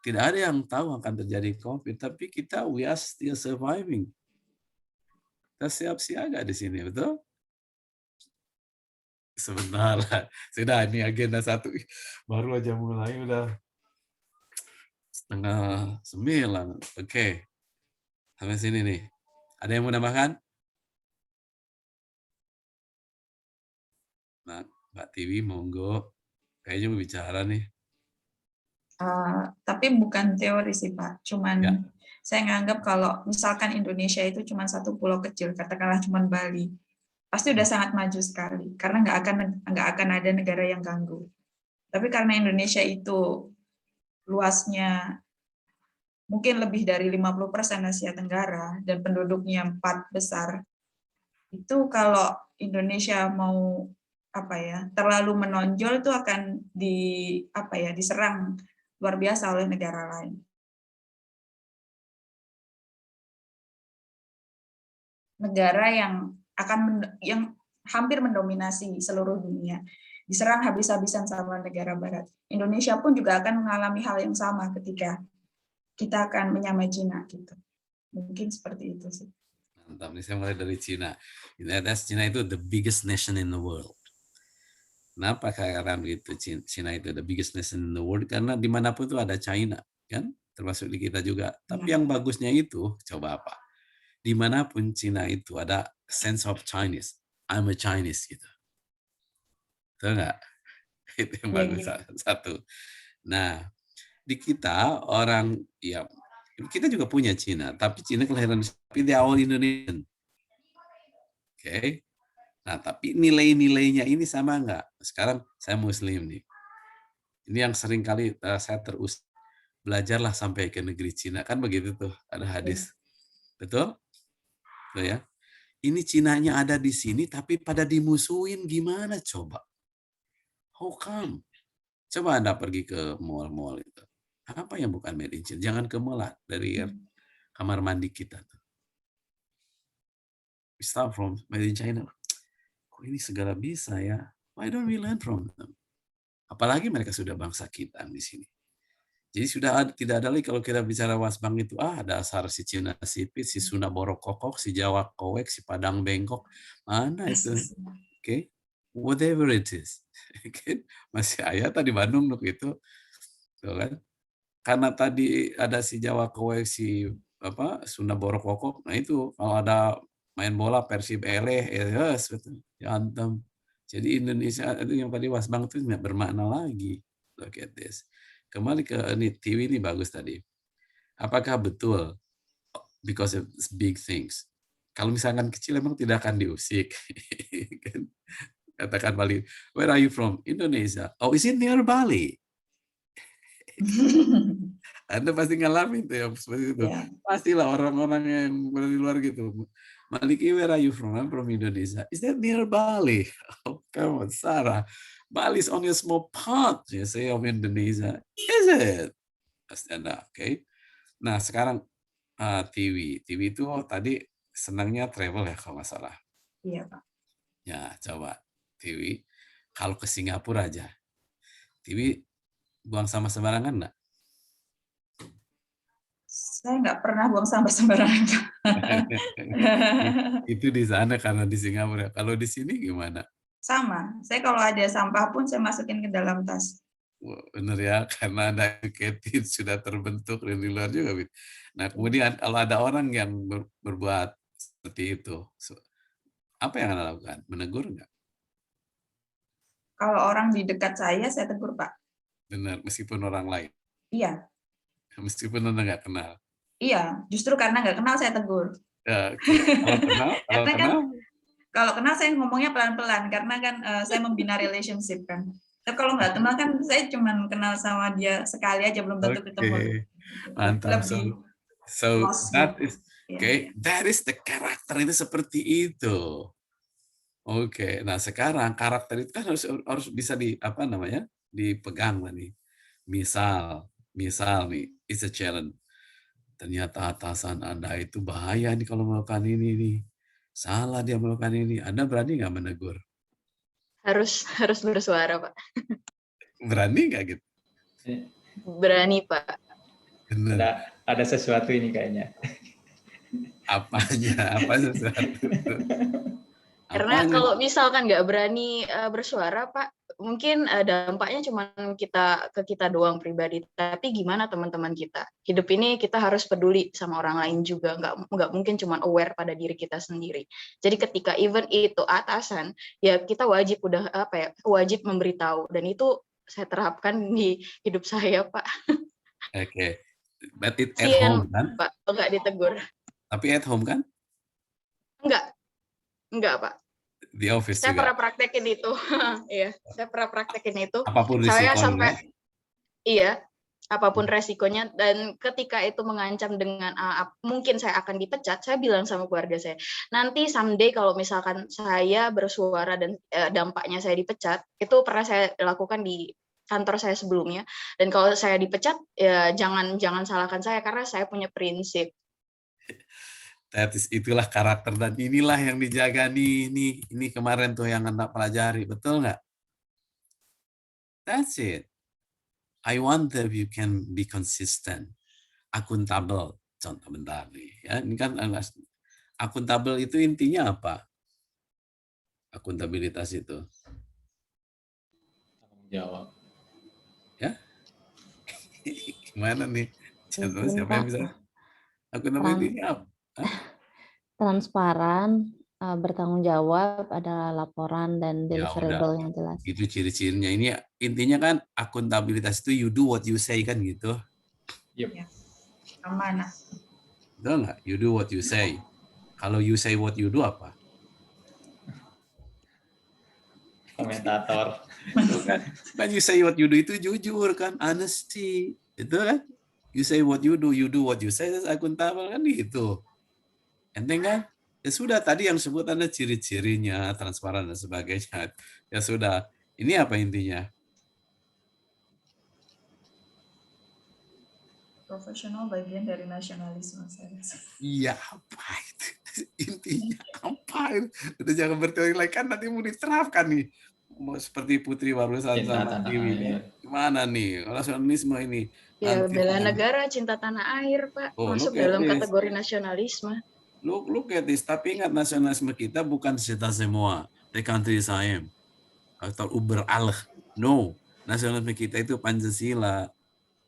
Tidak ada yang tahu akan terjadi COVID, tapi kita, we are still surviving. Kita siap siaga di sini, betul? Sebentar lah. Sudah, ini agenda 1. Baru aja mulai, udah 8:30. Oke. Sampai sini nih. Ada yang mau nambahkan? Nah, Mbak Tiwi, monggo. Kayaknya mau bicara nih. Tapi bukan teori sih Pak, cuman saya nganggap kalau misalkan Indonesia itu cuma satu pulau kecil, katakanlah cuma Bali, pasti udah sangat maju sekali, karena nggak akan ada negara yang ganggu. Tapi karena Indonesia itu luasnya mungkin lebih dari 50% Asia Tenggara dan penduduknya 4 besar, itu kalau Indonesia mau terlalu menonjol itu akan diserang luar biasa oleh negara lain. Negara yang hampir mendominasi seluruh dunia diserang habis-habisan sama negara barat. Indonesia pun juga akan mengalami hal yang sama ketika kita akan menyamai Cina gitu. Mungkin seperti itu sih. Mantap, nih saya mulai dari Cina. Cina itu the biggest nation in the world. Kenapa katakan begitu? Cina itu the biggest nation in the world karena dimanapun itu ada China, kan? Termasuk di kita juga. Tapi yang bagusnya itu, coba apa? Dimanapun Cina itu ada sense of Chinese. I'm a Chinese gitu. Betul nggak? Itu yang bagus satu. Nah, di kita orang kita juga punya Cina, tapi Cina kelahiran tapi they are all Indonesian. Oke. Nah, tapi nilai-nilainya ini sama nggak? Sekarang saya Muslim nih. Ini yang sering kali saya terus belajarlah sampai ke negeri Cina. Kan begitu tuh, ada hadis. Betul? Tuh ya. Ini Cinanya ada di sini, tapi pada dimusuhin gimana coba? How come? Coba Anda pergi ke mall-mall itu. Apa yang bukan made in China? Jangan ke mall lah, dari kamar mandi kita tuh. We start from made in China. Kok ini segala bisa ya? Why don't we learn from them? Apalagi mereka sudah bangsa kita di sini. Jadi tidak ada lagi kalau kita bicara Wasbang itu, dasar si Cina sipit, si Sunda Borok Kokok, si Jawa Kowek, si Padang Bengkok. Mana itu? Oke. Whatever it is. Masih ayat di Bandung itu. Tuh kan? Karena tadi ada si Jawa Kowek, si Sunda Borok Kokok. Nah itu kalau ada main bola Persib betul. Jantem. Jadi Indonesia itu yang tadi Wasbang itu nggak bermakna lagi. Look at this. Kembali ke TV ini bagus tadi. Apakah betul because of big things? Kalau misalkan kecil emang tidak akan diusik. Katakan Bali, where are you from? Indonesia. Oh, is it near Bali? Anda pasti ngalamin tuh yang seperti itu. Yeah. Pastilah orang-orang yang dari luar gitu. Maliki, where are you from? I'm from Indonesia. Is that near Bali? Oh, come on, Sarah. Bali is only a small part, you say, of Indonesia. Is it? Pasti Anda, oke. Nah, sekarang TV. TV itu tadi senangnya travel ya kalau nggak salah. Iya, Pak. Ya, coba. TV, kalau ke Singapura aja. TV buang sampah sembarangan nggak? Saya nggak pernah buang sampah sembarangan. Itu di sana karena di Singapura. Kalau di sini gimana? Sama. Saya kalau ada sampah pun saya masukin ke dalam tas. Benar ya, karena ada educated sudah terbentuk dan di luar juga. Nah, kemudian kalau ada orang yang berbuat seperti itu, apa yang Anda lakukan? Menegur nggak? Kalau orang di dekat saya tegur, Pak. Benar, meskipun orang lain. Iya. Meskipun Anda nggak kenal. Iya, justru karena nggak kenal saya tegur. Ya, kalau kenal, kalau kenal saya ngomongnya pelan-pelan karena kan saya membina relationship kan. Tapi kalau nggak kenal kan saya cuma kenal sama dia sekali aja, belum tentu ketemu. Mantap. So that is that is the karakter itu seperti itu. Oke, nah sekarang karakter itu kan harus bisa dipegang nih. Misal nih, it's a challenge. Ternyata atasan Anda itu bahaya nih kalau melakukan ini nih. Salah dia melakukan ini. Anda berani nggak menegur? Harus bersuara, Pak. Berani nggak gitu? Berani, Pak. Ada sesuatu ini kayaknya. Apanya? Apa sesuatu? Karena kalau misalkan nggak berani bersuara, Pak, mungkin dampaknya cuma ke kita doang pribadi. Tapi gimana teman-teman kita? Hidup ini kita harus peduli sama orang lain juga. Nggak mungkin cuma aware pada diri kita sendiri. Jadi ketika event itu atasan, ya kita wajib wajib memberitahu. Dan itu saya terapkan di hidup saya, Pak. Oke. But it at home kan? Pak, nggak ditegur. Tapi at home kan? Enggak, Pak. Di office saya juga? pernah praktekin itu. Iya, saya pernah praktekin itu. Apapun saya risikonya? sampai, iya, apapun resikonya. Dan ketika itu mengancam dengan mungkin saya akan dipecat, saya bilang sama keluarga saya, nanti someday kalau misalkan saya bersuara dan dampaknya saya dipecat, itu pernah saya lakukan di kantor saya sebelumnya. Dan kalau saya dipecat, ya jangan salahkan saya karena saya punya prinsip. Itulah karakter dan inilah yang dijaga nih. Ini kemarin tuh yang Anda pelajari, betul nggak? That's it. I wonder if you can be consistent, akuntabel. Contoh bentar nih, ya ini kan akuntabel itu intinya apa? Akuntabilitas itu. Tanggung jawab. Ya? Gimana nih? Contoh siapa yang bisa? Akuntabilitas apa? Transparan, bertanggung jawab, ada laporan dan deliverable yang jelas. Itu ciri-cirinya. Ini intinya kan akuntabilitas itu you do what you say kan gitu. Yep. Amanah. Betul nggak? You do what you say. Kalau you say what you do apa? Komentator. Kan you say what you do itu jujur kan, honesty. Itu kan? You say what you do what you say, that's akuntabel kan gitu. Enteng kan? Ya sudah, tadi yang sebut Anda ciri-cirinya, transparan dan sebagainya. Ya sudah, ini apa intinya? Profesional bagian dari nasionalisme. Iya, apa itu? Intinya apa itu? Udah jangan berteori lagi, kan nanti mau diterapkan nih. Mau seperti Putri barusan sama Tiwi. Gimana nih? Nasionalisme ini. Ya, bela negara, cinta tanah air, Pak. Masuk dalam kategori nasionalisme. Look at this. Tapi ingat, nasionalisme kita bukan kita semua. The country is I am. Atau uber Allah. No. Nasionalisme kita itu Pancasila.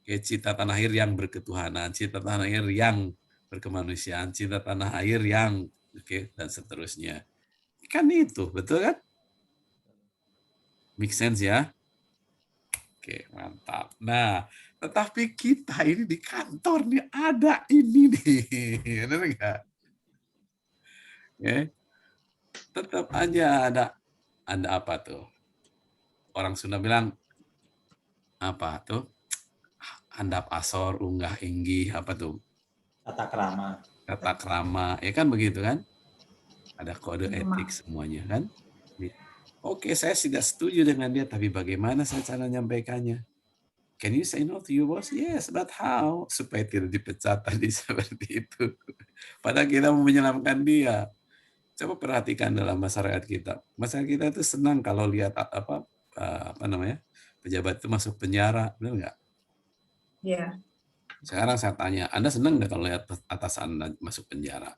Kayak cinta tanah air yang berketuhanan. Cinta tanah air yang berkemanusiaan. Cinta tanah air yang dan seterusnya. Kan itu. Betul kan? Make sense ya? Oke, mantap. Nah, tetapi kita ini di kantor nih ada ini nih. Benar nggak? Ya, tetap aja ada apa tuh? Orang Sunda bilang apa tuh? Handap asor, unggah inggih, apa tuh? Tata krama. Tata krama, ya kan begitu kan? Ada kode etik semuanya kan? Oke, saya tidak setuju dengan dia, tapi bagaimana saya cara menyampaikannya? Can you say no to your boss? Yes, but how? Supaya tidak dipecat tadi seperti itu. Padahal kita mau menyelamatkan dia. Coba perhatikan dalam masyarakat kita. Masyarakat kita itu senang kalau lihat apa namanya, pejabat itu masuk penjara, benar nggak? Iya. Sekarang saya tanya, Anda senang nggak kalau lihat atasan Anda masuk penjara?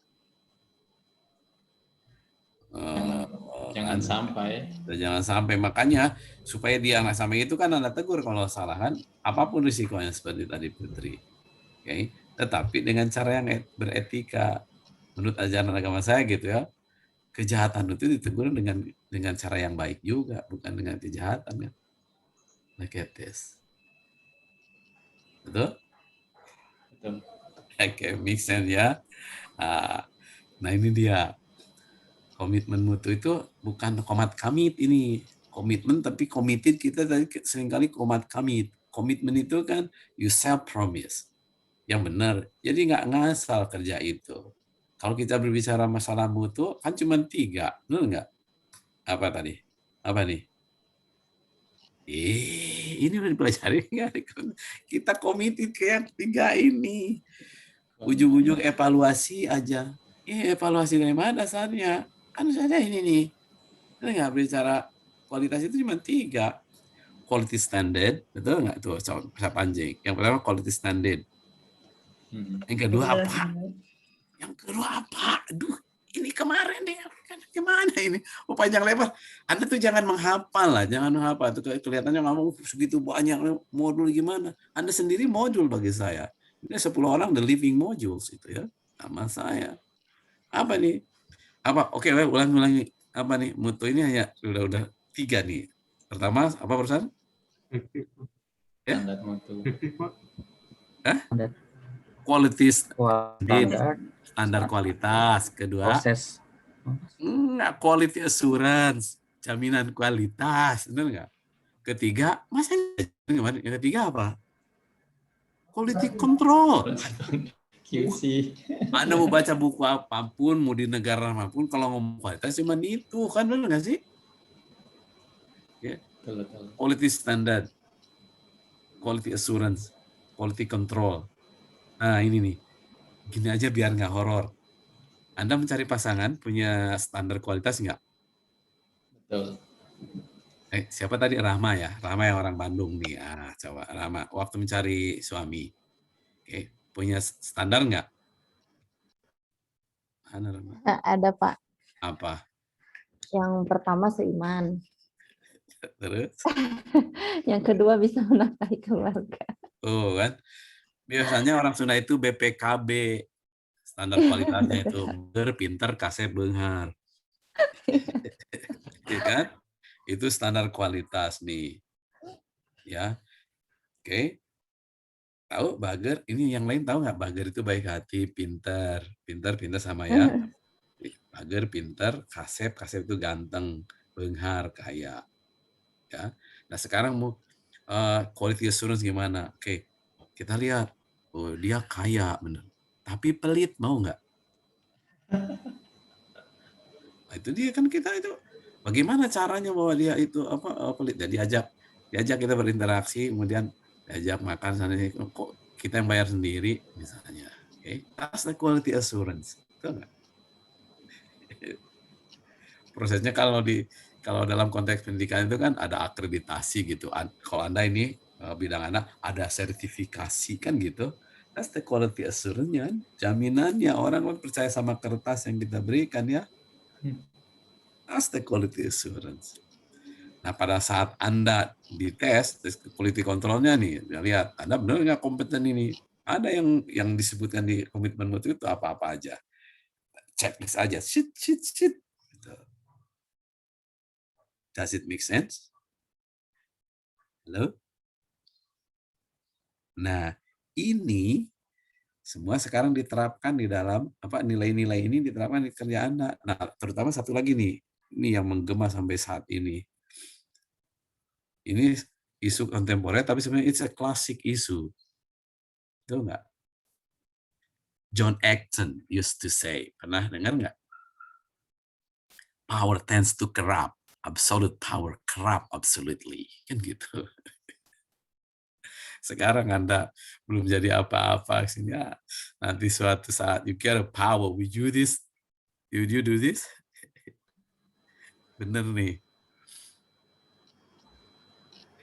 Jangan sampai. Jangan sampai. Makanya supaya dia nggak sampai itu kan Anda tegur kalau salah kan. Apapun risikonya seperti tadi Putri. Oke. Tetapi dengan cara yang beretika. Menurut ajaran agama saya gitu ya. Kejahatan itu ditegur dengan cara yang baik juga, bukan dengan kejahatan ya. Look at this. Betul? Betul. Oke, make sense ya. Nah ini dia. Komitmen mutu itu bukan komat kamit ini. Komitmen tapi committed kita tadi seringkali komat kamit. Komitmen itu kan you self promise. Yang benar. Jadi nggak ngasal kerja itu. Kalau kita berbicara masalah mutu kan cuma 3, benar nggak? Apa tadi? Apa nih? Ini udah dipelajari nggak? Kita committed ke yang 3 ini. Ujung-ujung evaluasi aja. Evaluasi dari mana dasarnya? Kan saya ini nih. Kita nggak bicara kualitas itu cuma 3. Quality standard, betul nggak tuh? Saya panjang. Yang pertama quality standard. Yang kedua apa? Yang kedua apa? Aduh, ini kemarin deh. Gimana ini? Panjang lebar. Anda tuh jangan menghafal lah. Jangan menghafal. Tuh kelihatannya ngomong segitu banyak modul gimana. Anda sendiri modul bagi saya. Ini 10 orang the living modules itu ya. Sama saya. Apa nih? Apa? Oke, ulangi. Apa nih? Mutu ini hanya udah 3 nih. Pertama, apa perusahaan? Ya? Standar mutu. Quality Standar. Standar kualitas. Kedua, Proses. Quality assurance, jaminan kualitas, benar nggak? Ketiga, masa gimana? Yang ketiga apa? Quality control. QC. Anda mau baca buku apapun, mau di negara apapun, kalau ngomong kualitas cuma itu, kan benar nggak sih? Ya. Quality standard, quality assurance, quality control. Nah ini nih, gini aja biar nggak horor. Anda mencari pasangan punya standar kualitas nggak? Betul. Siapa tadi? Rahma ya? Rahma yang orang Bandung nih. Coba Rahma, waktu mencari suami. Punya standar nggak? Ada Pak. Apa? Yang pertama seiman. Terus? Yang kedua bisa menafkahi keluarga. Oh kan? Biasanya orang Sunda itu BPKB. Standar kualitasnya itu pinter, kasep, beunghar. Ya kan? Itu standar kualitas nih. Ya. Oke. Tahu Bager? Ini yang lain tahu nggak? Bager itu baik hati, pinter sama ya. Bager pinter, kasep itu ganteng, beunghar, kaya. Ya. Nah sekarang mau quality assurance gimana? Oke, kita lihat. Oh dia kaya, bener. Tapi pelit, mau nggak? Nah, itu dia kan kita itu. Bagaimana caranya bahwa dia itu pelit? Jadi diajak kita berinteraksi, kemudian diajak makan sana sini. Kok kita yang bayar sendiri, misalnya. Oke, that's the quality assurance. Betul nggak? Prosesnya kalau dalam konteks pendidikan itu kan ada akreditasi gitu. Kalau Anda ini bidang Anda ada sertifikasi kan gitu. That's the quality assurance-nya. Jaminannya orang percaya sama kertas yang kita berikan ya. That's the quality assurance. Nah pada saat Anda dites quality control-nya nih, lihat Anda benar nggak kompeten ini. Ada yang disebutkan di komitmen mutu itu apa-apa aja. Checklist aja. Shit. Does it make sense? Halo? Nah, ini semua sekarang diterapkan di dalam nilai-nilai ini diterapkan di kerjaan Anda. Nah, terutama satu lagi nih, ini yang menggema sampai saat ini. Ini isu kontemporer, tapi sebenarnya it's a classic issue. Betul nggak? John Acton used to say, pernah dengar nggak? Power tends to corrupt. Absolute power corrupt absolutely. Kan gitu. Sekarang Anda belum jadi apa-apa sini. Nanti suatu saat you get a power, will you do this? Would you do this? Bener nih.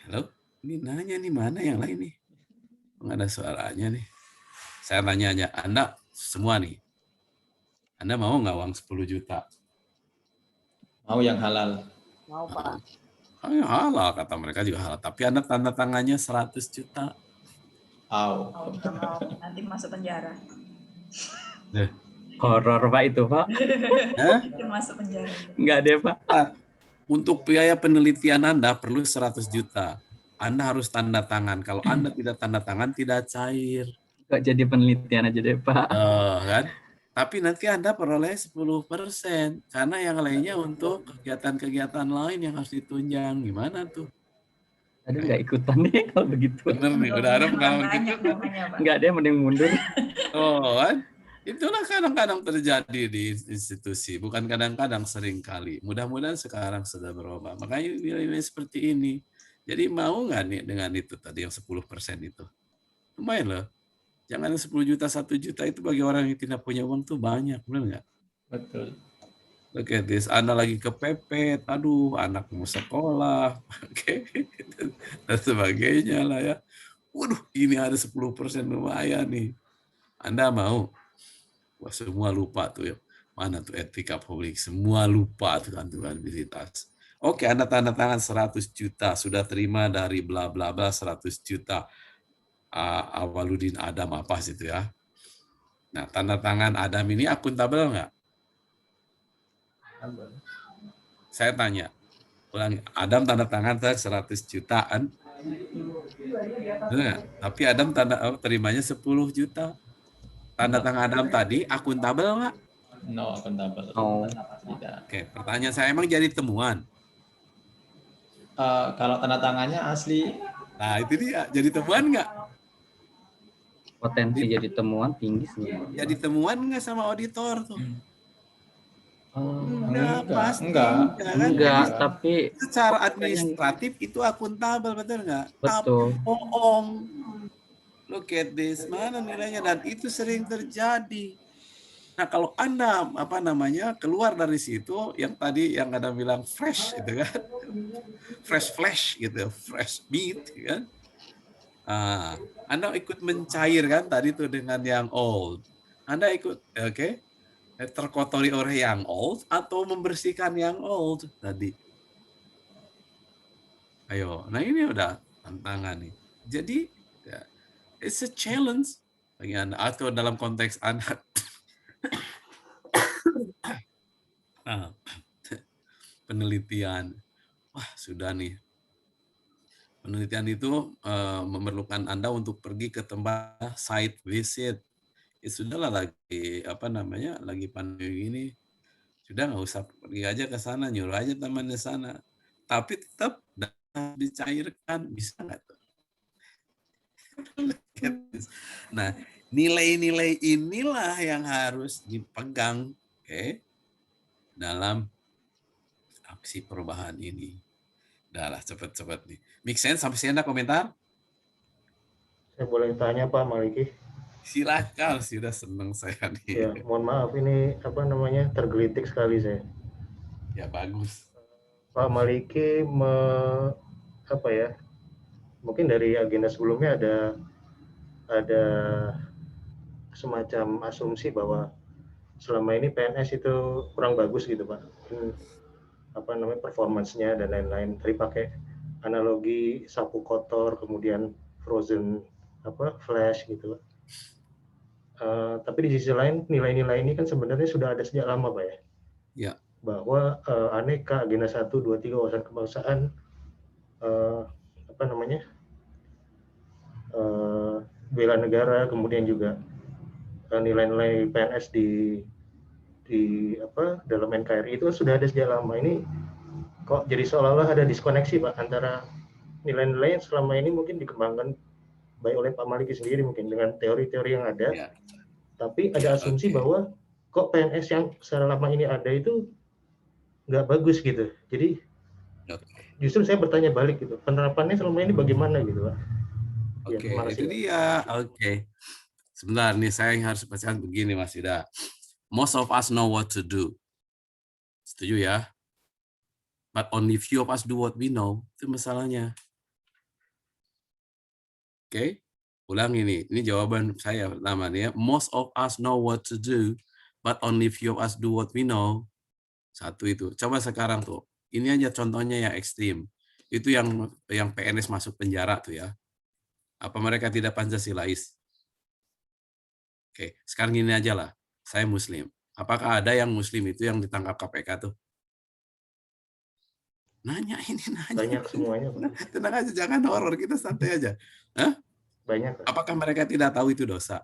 Halo? Ini nanya nih mana yang lain nih? Nggak ada suaranya nih. Saya nanya aja, Anda semua nih. Anda mau nggak uang 10 juta? Mau yang halal. Mau, Pak. Halal, kata mereka juga halal. Tapi Anda tanda tangannya 100 juta. Au. Oh, nggak mau, nanti masuk penjara. Horor Pak itu Pak. Itu masuk penjara. Enggak deh Pak. Untuk biaya penelitian Anda perlu 100 juta. Anda harus tanda tangan. Kalau Anda tidak tanda tangan, tidak cair. Kok jadi penelitian aja deh Pak. Kan? Tapi nanti Anda peroleh 10%. Karena yang lainnya untuk kegiatan-kegiatan lain yang harus ditunjang. Gimana tuh? Aduh nggak ikutan nih kalau begitu. Bener nih, udah ada pengalaman gitu. Nggak deh, mending mundur. Oh kan? Itulah kadang-kadang terjadi di institusi. Bukan kadang-kadang, sering kali. Mudah-mudahan sekarang sudah berubah. Makanya nilai-nilai seperti ini. Jadi mau nggak nih dengan itu tadi yang 10% itu? Lumayan loh. Jangan 10 juta, 1 juta itu bagi orang yang tidak punya uang tuh banyak, benar nggak? Betul. Look at this, Anda lagi kepepet, aduh anak mau sekolah, oke, dan sebagainya lah ya. Waduh, ini ada 10% lumayan nih. Anda mau? Wah, semua lupa tuh ya. Mana tuh etika publik? Semua lupa tuh akuntabilitas. Oke, Anda tanda tangan 100 juta, sudah terima dari bla bla bla 100 juta. Awaludin Adam apa situ ya. Nah, tanda tangan Adam ini akuntabel nggak? Saya tanya, ulangi, Adam tanda tangan 100 jutaan. Benar, tapi Adam terimanya 10 juta. Tanda tangan Adam tadi akuntabel nggak? No, akuntabel. Oh. Tidak. Oke, pertanyaan saya, emang jadi temuan? Kalau tanda tangannya asli. Nah, itu dia, jadi temuan nggak? Potensi jadi temuan tinggi sih. Jadi temuan nggak sama auditor tuh? Enggak, pasti. Enggak, tapi secara administratif itu akuntabel, betul nggak? Betul. Tapi bohong. Look at this, mana nilainya, dan itu sering terjadi. Nah, kalau Anda keluar dari situ, yang tadi yang ada bilang fresh gitu kan, fresh flash gitu, fresh meat kan. Anda ikut mencair kan tadi tuh dengan yang old. Anda ikut, oke, terkotori oleh yang old atau membersihkan yang old tadi. Ayo, nah ini udah tantangan nih. Jadi, it's a challenge bagi Anda, atau dalam konteks Anda. Penelitian, wah sudah nih. Penelitian itu memerlukan Anda untuk pergi ke tempat site visit. Ya sudahlah, lagi pandemi ini, sudah nggak usah pergi aja ke sana, nyuruh aja temannya sana. Tapi tetap dicairkan, bisa nggak tuh? Nah, nilai-nilai inilah yang harus dipegang, dalam aksi perubahan ini. Udahlah, cepet-cepet nih. Make sense sampai sini, ada komentar? Saya boleh tanya Pak Maliki? Silakan, sudah senang saya nih. Ya, mohon maaf ini tergelitik sekali saya. Ya bagus. Pak Maliki mungkin dari agenda sebelumnya ada semacam asumsi bahwa selama ini PNS itu kurang bagus gitu Pak. Performance-nya dan lain-lain. Tadi pakai analogi sapu kotor, kemudian frozen flash gitu. Tapi di sisi lain nilai-nilai ini kan sebenarnya sudah ada sejak lama Pak ya. Ya. Bahwa aneka, agenda 1, 2, 3, wawasan kebangsaan, bela negara, kemudian juga nilai-nilai PNS di dalam NKRI itu sudah ada sejak lama. Ini kok jadi seolah-olah ada diskoneksi Pak antara nilai-nilai yang selama ini mungkin dikembangkan baik oleh Pak Maliki sendiri mungkin dengan teori-teori yang ada, tapi ada asumsi bahwa kok PNS yang selama ini ada itu nggak bagus gitu. Jadi justru saya bertanya balik gitu, penerapannya selama ini bagaimana gitu Pak? Oke, itu dia. Oke. Sebentar nih, saya harus pastikan begini Mas Yuda. Most of us know what to do. Setuju ya? But only few of us do what we know. Itu masalahnya. Oke, ulang ini. Ini jawaban saya pertama nih ya. Most of us know what to do, but only few of us do what we know. Satu itu. Coba sekarang tuh. Ini aja contohnya yang ekstrim. Itu yang PNS masuk penjara tuh ya. Apa mereka tidak Pancasilais? Oke, sekarang gini aja lah. Saya Muslim. Apakah ada yang Muslim itu yang ditangkap KPK tuh? Nanya ini, nanya. Banyak semuanya, Pak. Tenang aja, jangan horor, kita santai aja. Hah? Banyak, Pak. Apakah mereka tidak tahu itu dosa?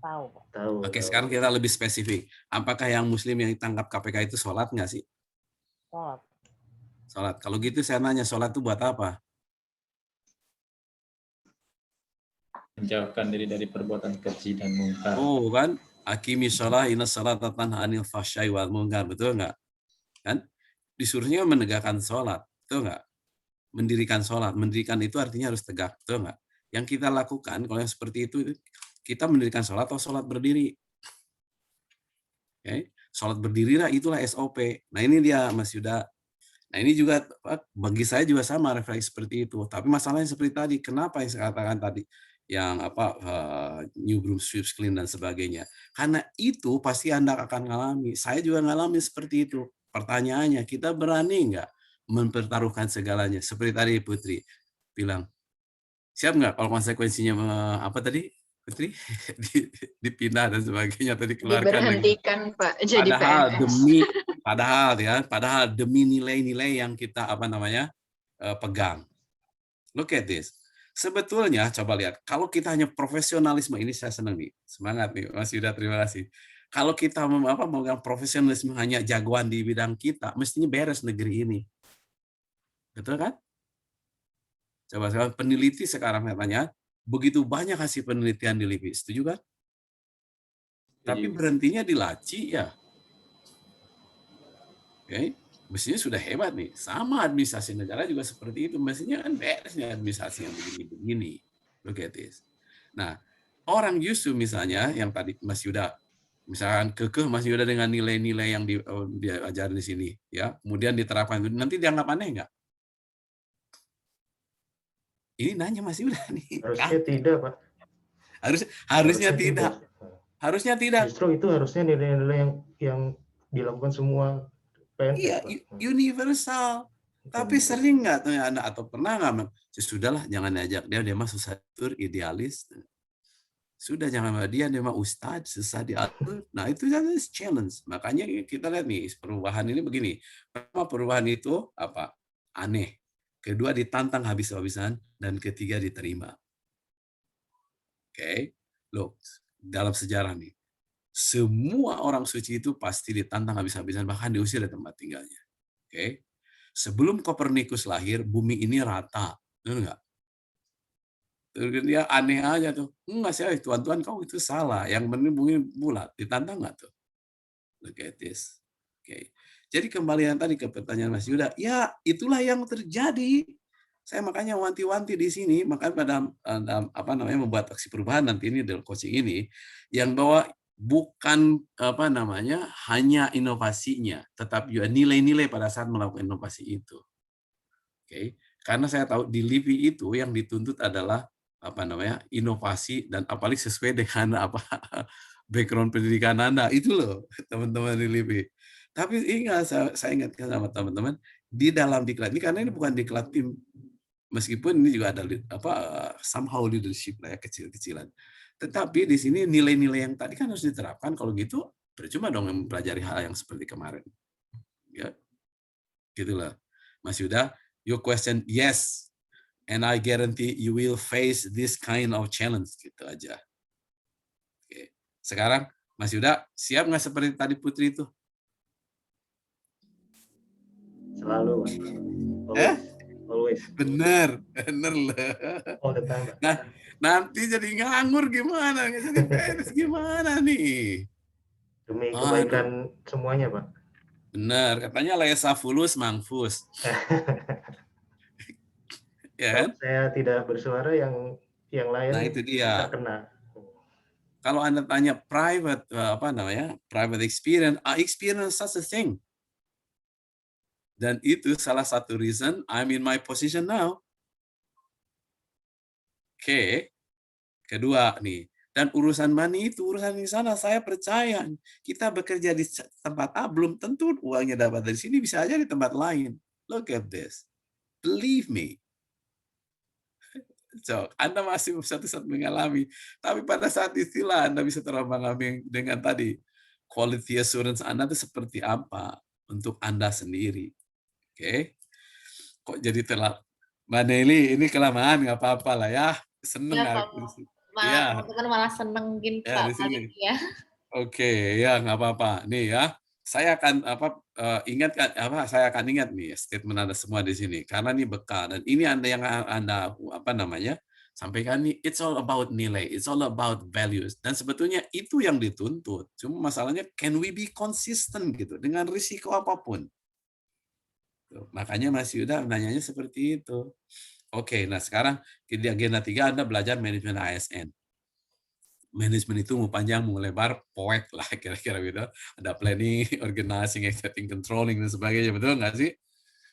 Tahu. Tahu. Oke, sekarang kita lebih spesifik. Apakah yang Muslim yang ditangkap KPK itu sholat nggak sih? Sholat. Sholat. Kalau gitu saya nanya, sholat itu buat apa? Menjauhkan diri dari perbuatan keji dan mungkar. Oh kan, akimi sholat, inna sholat tanha anil fahsyai wal munkar, betul nggak? Kan? Disuruhnya menegakkan sholat, betul nggak? Mendirikan sholat, mendirikan itu artinya harus tegak, betul nggak? Yang kita lakukan kalau yang seperti itu, kita mendirikan sholat atau sholat berdiri. Okay? Sholat berdiri lah, itulah SOP. Nah ini dia Mas Yuda. Nah ini juga bagi saya juga sama refleksi seperti itu. Tapi masalahnya seperti tadi, kenapa yang saya katakan tadi, yang new broom sweeps clean dan sebagainya. Karena itu pasti Anda akan ngalami. Saya juga ngalami seperti itu. Pertanyaannya, kita berani nggak mempertaruhkan segalanya? Seperti tadi Putri bilang, siap nggak kalau konsekuensinya apa tadi Putri? Dipindah dan sebagainya, tadi keluarkan. Diberhentikan Pak, jadi PNS. Padahal demi nilai-nilai yang kita pegang. Look at this. Sebetulnya coba lihat, kalau kita hanya profesionalisme, ini saya senang nih, semangat nih Mas Yuda, terima kasih. Kalau kita memegang profesionalisme hanya jagoan di bidang kita, mestinya beres negeri ini. Betul kan? Coba sekarang peneliti sekarang katanya, begitu banyak hasil penelitian di LIPI, setuju kan? Tapi berhentinya di laci ya. Oke. Mestinya sudah hebat nih. Sama administrasi negara juga seperti itu. Mestinya kan beresnya administrasi yang begini-begini. Look at this. Nah, orang justru misalnya yang tadi Mas Yuda, misalkan kekeh Mas Yuda dengan nilai-nilai yang diajarin di sini, ya, kemudian diterapkan, nanti dianggap aneh nggak? Ini nanya Mas Yuda nih. Harusnya tidak, Pak. Harusnya tidak. Harusnya tidak. Justru itu harusnya nilai-nilai yang dilakukan semua PNS. Iya, universal. Tapi sering nggak tuh Anda atau pernah nggak? Sudahlah, jangan ajak dia mah susah diatur, idealis. Sudah jangan dia mah ustadz, susah diatur. Nah itu challenge. Makanya kita lihat nih perubahan ini begini. Pertama, perubahan itu apa? Aneh. Kedua, ditantang habis-habisan, dan ketiga diterima. Oke, loh, dalam sejarah nih. Semua orang suci itu pasti ditantang habis-habisan, bahkan diusir dari tempat tinggalnya. Oke. Sebelum Kopernikus lahir, bumi ini rata. Benar nggak? Dia aneh aja tuh. Enggak sih, Tuhan kau itu salah. Yang penting bumi bulat. Ditantang nggak tuh? Look at this. Oke. Jadi kembali yang tadi ke pertanyaan Mas Yuda. Ya, itulah yang terjadi. Saya makanya wanti-wanti di sini, makanya pada membuat aksi perubahan nanti ini dalam coaching ini, yang bahwa bukan hanya inovasinya, tetap juga nilai-nilai pada saat melakukan inovasi itu. Oke, karena saya tahu di LIPI itu yang dituntut adalah inovasi dan apalagi sesuai dengan background pendidikan Anda itu loh teman-teman di LIPI. Tapi ingat saya ingatkan sama teman-teman di dalam diklat ini, karena ini bukan diklat tim, meskipun ini juga ada somehow leadership lah ya, kecil-kecilan. Tetapi di sini nilai-nilai yang tadi kan harus diterapkan. Kalau gitu percuma dong mempelajari hal yang seperti kemarin. Ya, gitulah. Mas Yuda, your question yes, and I guarantee you will face this kind of challenge. Gitu aja. Oke. Sekarang Mas Yuda siap nggak seperti tadi Putri itu? Selalu. Always. Bener lah. All the time. Nah, nanti jadi nganggur gimana? Jadi PNS gimana nih? Demi kebaikan semuanya, Pak. Benar, katanya laisa fulus mangfus. Ya kan? Saya tidak bersuara yang lain. Nah, itu dia. Terkena. Kalau Anda tanya private private experience, I experience such a thing. Dan itu salah satu reason I'm in my position now. Oke. Kedua nih, Dan urusan money itu urusan di sana. Saya percaya kita bekerja di tempat A belum tentu uangnya dapat dari sini, bisa aja di tempat lain. Look at this. Believe me. So, Anda masih satu-satu mengalami. Tapi pada saat itulah Anda bisa terombang-ambing dengan tadi. Quality assurance Anda itu seperti apa untuk Anda sendiri. Oke. Kok jadi telat? Mbak Nelly, ini kelamaan, nggak apa-apa lah ya. Seneng ya, aku. Malah teman-teman malah seneng mungkin Pak Malik ya. Oke, ya nggak apa-apa. Nih ya, saya akan saya akan ingat nih statement Anda semua di sini karena ini bekal dan ini Anda sampaikan nih, it's all about nilai, it's all about values dan sebetulnya itu yang dituntut. Cuma masalahnya can we be consistent gitu dengan risiko apapun. Tuh, makanya Mas Yuda nanyanya seperti itu. Oke, nah sekarang di agenda 3 Anda belajar manajemen ASN. Manajemen itu mau panjang, mau lebar, poek lah kira-kira gitu. Ada planning, organizing, executing, controlling, dan sebagainya. Betul nggak sih?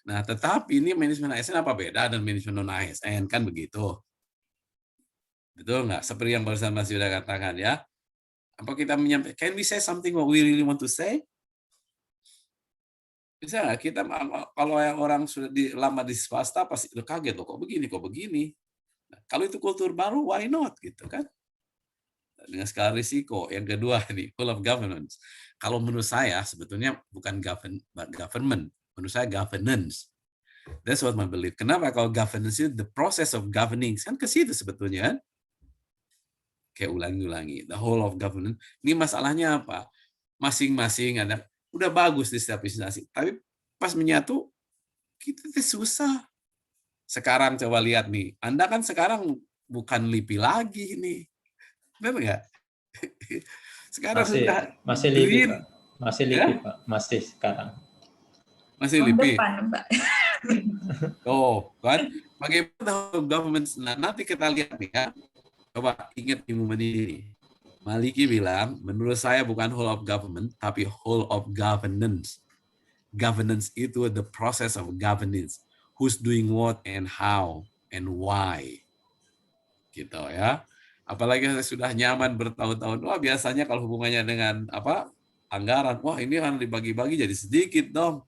Nah, tetapi ini manajemen ASN apa beda dan manajemen non-ASN? Kan begitu. Betul nggak? Seperti yang barusan Mas Yuda katakan ya. Apa kita menyampaikan, can we say something what we really want to say? Bisa nggak? Kita kalau yang orang sudah lama di swasta pasti udah kaget loh, kok begini. Nah, kalau itu kultur baru, why not gitu kan? Dengan skala risiko. Yang kedua nih, full of governance. Kalau menurut saya sebetulnya bukan government, menurut saya governance. That's what my belief. Kenapa? Kalau governance itu the process of governing, kan ke situ sebetulnya kan? Kayak ulangi-ulangi. The whole of governance. Ini masalahnya apa? Masing-masing ada. Udah bagus di setiap instansi, tapi pas menyatu kita susah. Sekarang coba lihat nih, Anda kan sekarang bukan LIPI lagi nih, benar nggak? Sekarang masih LIPI, Pak. Masih LIPI, Pak. Masih sekarang. Masih LIPI. Oh, kan? Bagaimana government? Nah, nanti kita lihat nih ya. Coba ingat Ibu Meni. Maliki bilang, menurut saya bukan whole of government, tapi whole of governance. Governance itu the process of governance. Who's doing what and how and why. Gitu ya. Apalagi saya sudah nyaman bertahun-tahun. Wah, biasanya kalau hubungannya dengan anggaran, wah ini kan dibagi-bagi jadi sedikit dong.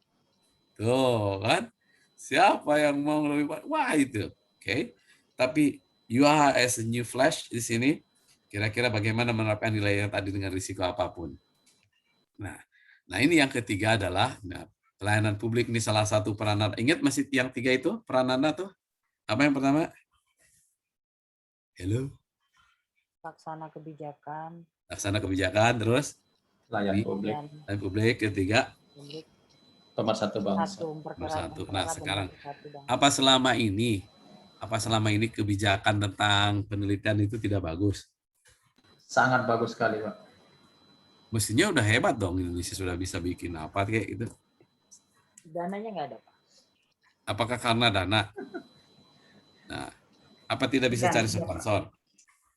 Tuh kan. Siapa yang mau lebih banyak? Wah itu. Oke. Tapi you are as a new flash di sini. Kira-kira bagaimana menerapkan nilai yang tadi dengan risiko apapun. Nah ini yang ketiga adalah pelayanan publik ini salah satu peranan. Ingat masih yang 3 itu peranannya tuh? Apa yang pertama? Hello? Laksana kebijakan. Laksana kebijakan, terus? Pelayan publik. Pelayan publik, ketiga? Pemersatu bangsa. Pemersatu. Nah sekarang, apa selama ini kebijakan tentang penelitian itu tidak bagus? Sangat bagus sekali, Pak. Mestinya udah hebat dong Indonesia sudah bisa bikin apa kayak gitu. Dananya nggak ada, Pak. Apakah karena dana? Nah, apa tidak bisa cari sponsor?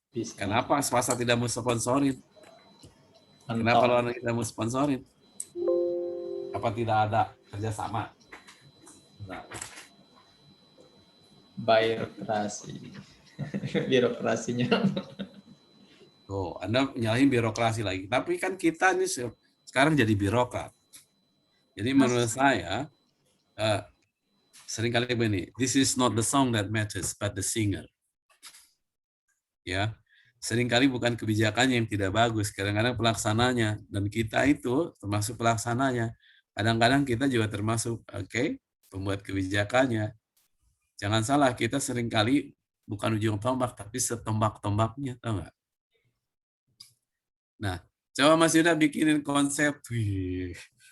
Bisa. Kenapa swasta tidak mau sponsorin? Kenapa kalau kita mau sponsorin? Apa tidak ada kerjasama? Nah. Birokrasinya. Oh, Anda nyalahin birokrasi lagi. Tapi kan kita ini sekarang jadi birokrat. Jadi menurut saya, seringkali begini, this is not the song that matters, but the singer. Ya, seringkali bukan kebijakannya yang tidak bagus, kadang-kadang pelaksananya. Dan kita itu termasuk pelaksananya. Kadang-kadang kita juga termasuk, pembuat kebijakannya. Jangan salah, kita seringkali bukan ujung tombak, tapi setombak-tombaknya, tahu nggak? Nah, coba Mas Yuda bikinin konsep,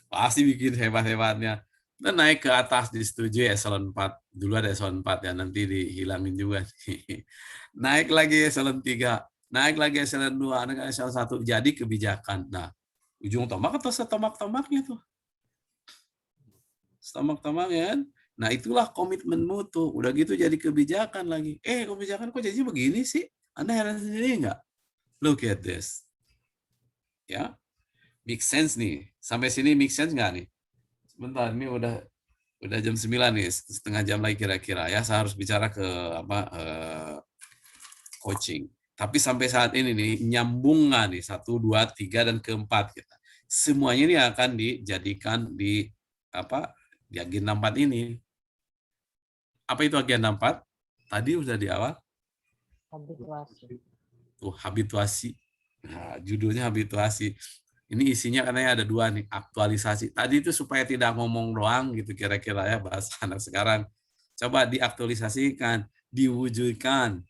pasti bikin hebat-hebatnya. Dan naik ke atas disetujui eselon 4. Dulu ada eselon 4 ya, nanti dihilangin juga. Naik lagi eselon 3, naik lagi eselon 2, naik eselon 1, jadi kebijakan. Nah, ujung tombak atau setombak-tombaknya tuh? Setombak-tombaknya kan? Nah, itulah komitmen mutu. Udah gitu jadi kebijakan lagi. Kebijakan kok jadi begini sih? Anda heran sendiri nggak? Look at this. Ya, make sense nih. Sampai sini make sense nggak nih? Sebentar, ini udah jam 9 nih, setengah jam lagi kira-kira ya. Saya harus bicara ke coaching. Tapi sampai saat ini nih nyambung nggak nih 1, 2, 3 dan keempat kita. Semuanya ini akan dijadikan di agenda 4 ini. Apa itu agenda 4? Tadi udah di awal. Habituasi. Habituasi. Nah, judulnya habituasi. Ini isinya katanya ada 2 nih, aktualisasi. Tadi itu supaya tidak ngomong doang gitu kira-kira ya bahasa anak sekarang. Coba diaktualisasikan, diwujudkan,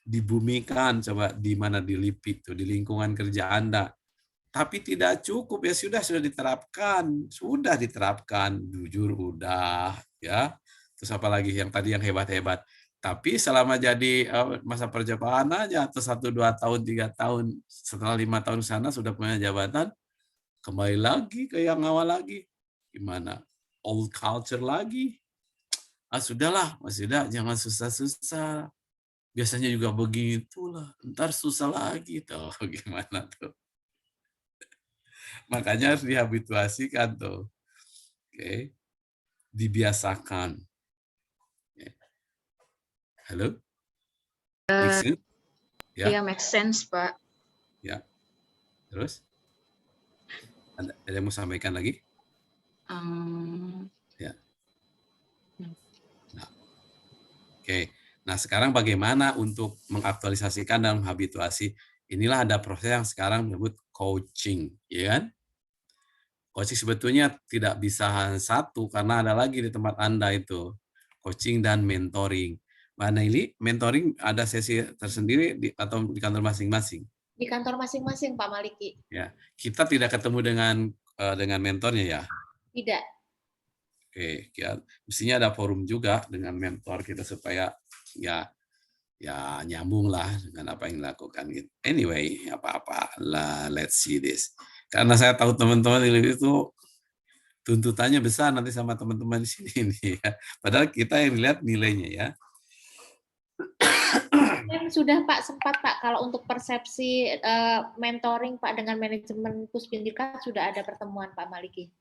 dibumikan, coba di mana dilipit tuh di lingkungan kerja Anda. Tapi tidak cukup ya sudah diterapkan, jujur udah ya. Terus apalagi yang tadi yang hebat-hebat. Tapi selama jadi masa percobaan aja atau 1, 2 tahun, 3 tahun, setelah 5 tahun sana sudah punya jabatan, kembali lagi ke yang awal lagi. Gimana? Old culture lagi. Sudahlah, sudah jangan susah-susah. Biasanya juga begitulah. Ntar susah lagi tuh. Gimana tuh? Makanya harus dihabituasikan tuh. Dibiasakan. Halo? Ya, make sense, Pak. Ya. Terus? Ada yang mau sampaikan lagi? Ya. Nah. Nah, sekarang bagaimana untuk mengaktualisasikan dan menghabituasi? Inilah ada proses yang sekarang disebut coaching, ya kan? Coaching sebetulnya tidak bisa hanya satu, karena ada lagi di tempat Anda itu. Coaching dan mentoring. Mbak Naili, mentoring ada sesi tersendiri atau di kantor masing-masing? Di kantor masing-masing, Pak Maliki. Ya, kita tidak ketemu dengan mentornya ya? Tidak. Ya, mestinya ada forum juga dengan mentor kita supaya ya nyambung lah dengan apa yang dilakukan gitu. Anyway, apa-apa lah, let's see this. Karena saya tahu teman-teman itu tuntutannya besar nanti sama teman-teman di sini nih ya. Padahal kita yang lihat nilainya ya. Sudah Pak, sempat Pak, kalau untuk persepsi mentoring Pak dengan manajemen Puspindika sudah ada pertemuan Pak Maliki.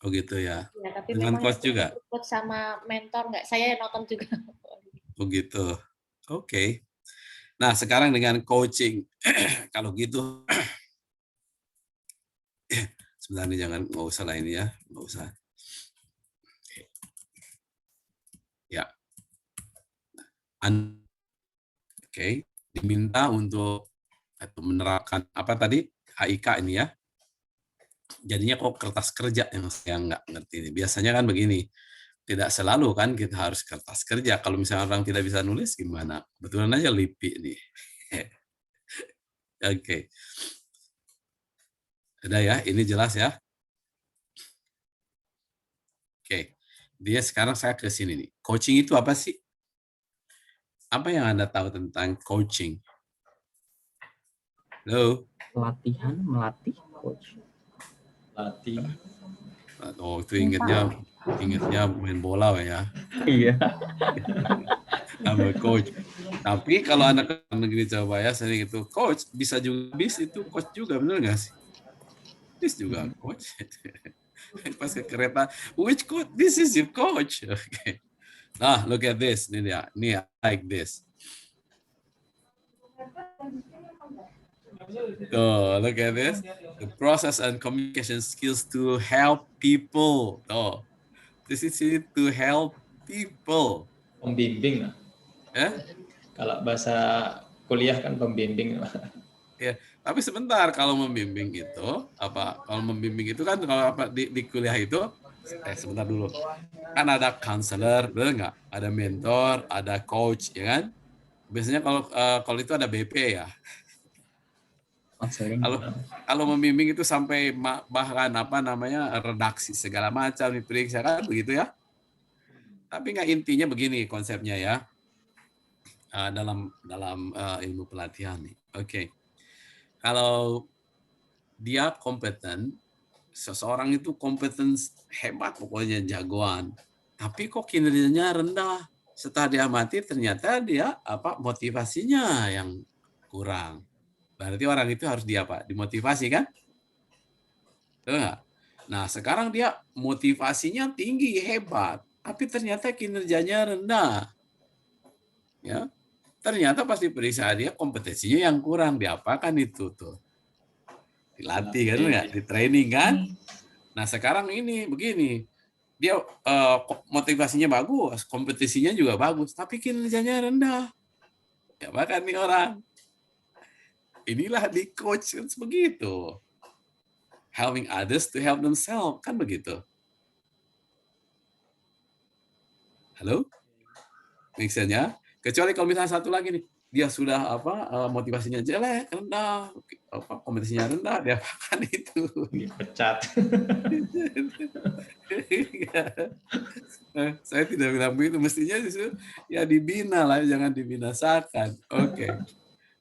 Oh gitu ya. Ya, tapi dengan memang coach juga? Coach sama mentor nggak? Saya nonton juga. Oh gitu. Oke. Nah sekarang dengan coaching, kalau gitu, sebenarnya nggak usah lah ini ya, nggak usah. Ya. Oke, diminta untuk menerapkan apa tadi HIK ini ya. Jadinya kok kertas kerja yang saya nggak ngerti ini. Biasanya kan begini, tidak selalu kan kita harus kertas kerja. Kalau misalnya orang tidak bisa nulis gimana? Betulan aja lipi nih. Oke. Ada ya, ini jelas ya. Oke, dia sekarang saya ke sini nih. Coaching itu apa sih? Apa yang Anda tahu tentang coaching? Halo? Latihan, melatih, coach. Latih. Oh, itu ingatnya main bola ya. Iya. Sama coach. Tapi kalau anak negeri coba ya sering itu coach bisa juga bis itu coach juga, benar nggak sih? Bis juga coach. Pas ke kereta, which coach? This is your coach. Okay. Nah, look at this. Ini dia. Ini like this. So, look at this. The process and communication skills to help people. Oh, this is to help people. Pembimbing. Ya? Kalau bahasa kuliah kan pembimbing. Ya, tapi sebentar kalau membimbing itu apa? Kalau membimbing itu kan kalau apa di kuliah itu sebentar dulu. Kan ada counselor, benar nggak? Ada mentor, ada coach, ya kan? Biasanya kalau itu ada BP ya. Kalau membimbing itu sampai bahkan apa namanya redaksi segala macam diperiksa kan begitu ya. Tapi nggak intinya begini konsepnya ya dalam ilmu pelatihan nih. Oke. Kalau dia kompeten, seseorang itu kompeten hebat pokoknya jagoan, tapi kok kinerjanya rendah. Setelah diamati ternyata dia motivasinya yang kurang. Berarti orang itu harus dimotivasi kan? Betul nggak? Nah sekarang dia motivasinya tinggi hebat, tapi ternyata kinerjanya rendah. Ya, Ternyata pas diperiksa dia kompetensinya yang kurang. Diapakan itu tuh? Dilatih kan nggak? Di training kan? Nah sekarang ini begini, dia motivasinya bagus, kompetisinya juga bagus, tapi kinerjanya rendah. Ya bahkan nih orang. Inilah di coach kan begitu. Helping others to help themselves, kan begitu. Halo? Mixernya, kecuali kalau misalnya satu lagi nih, dia sudah motivasinya jelek, rendah, kompetisinya rendah, dia apakan itu? Dipecat. Saya tidak bilang begitu, mestinya justru ya dibina lah, jangan dibinasakan. Oke.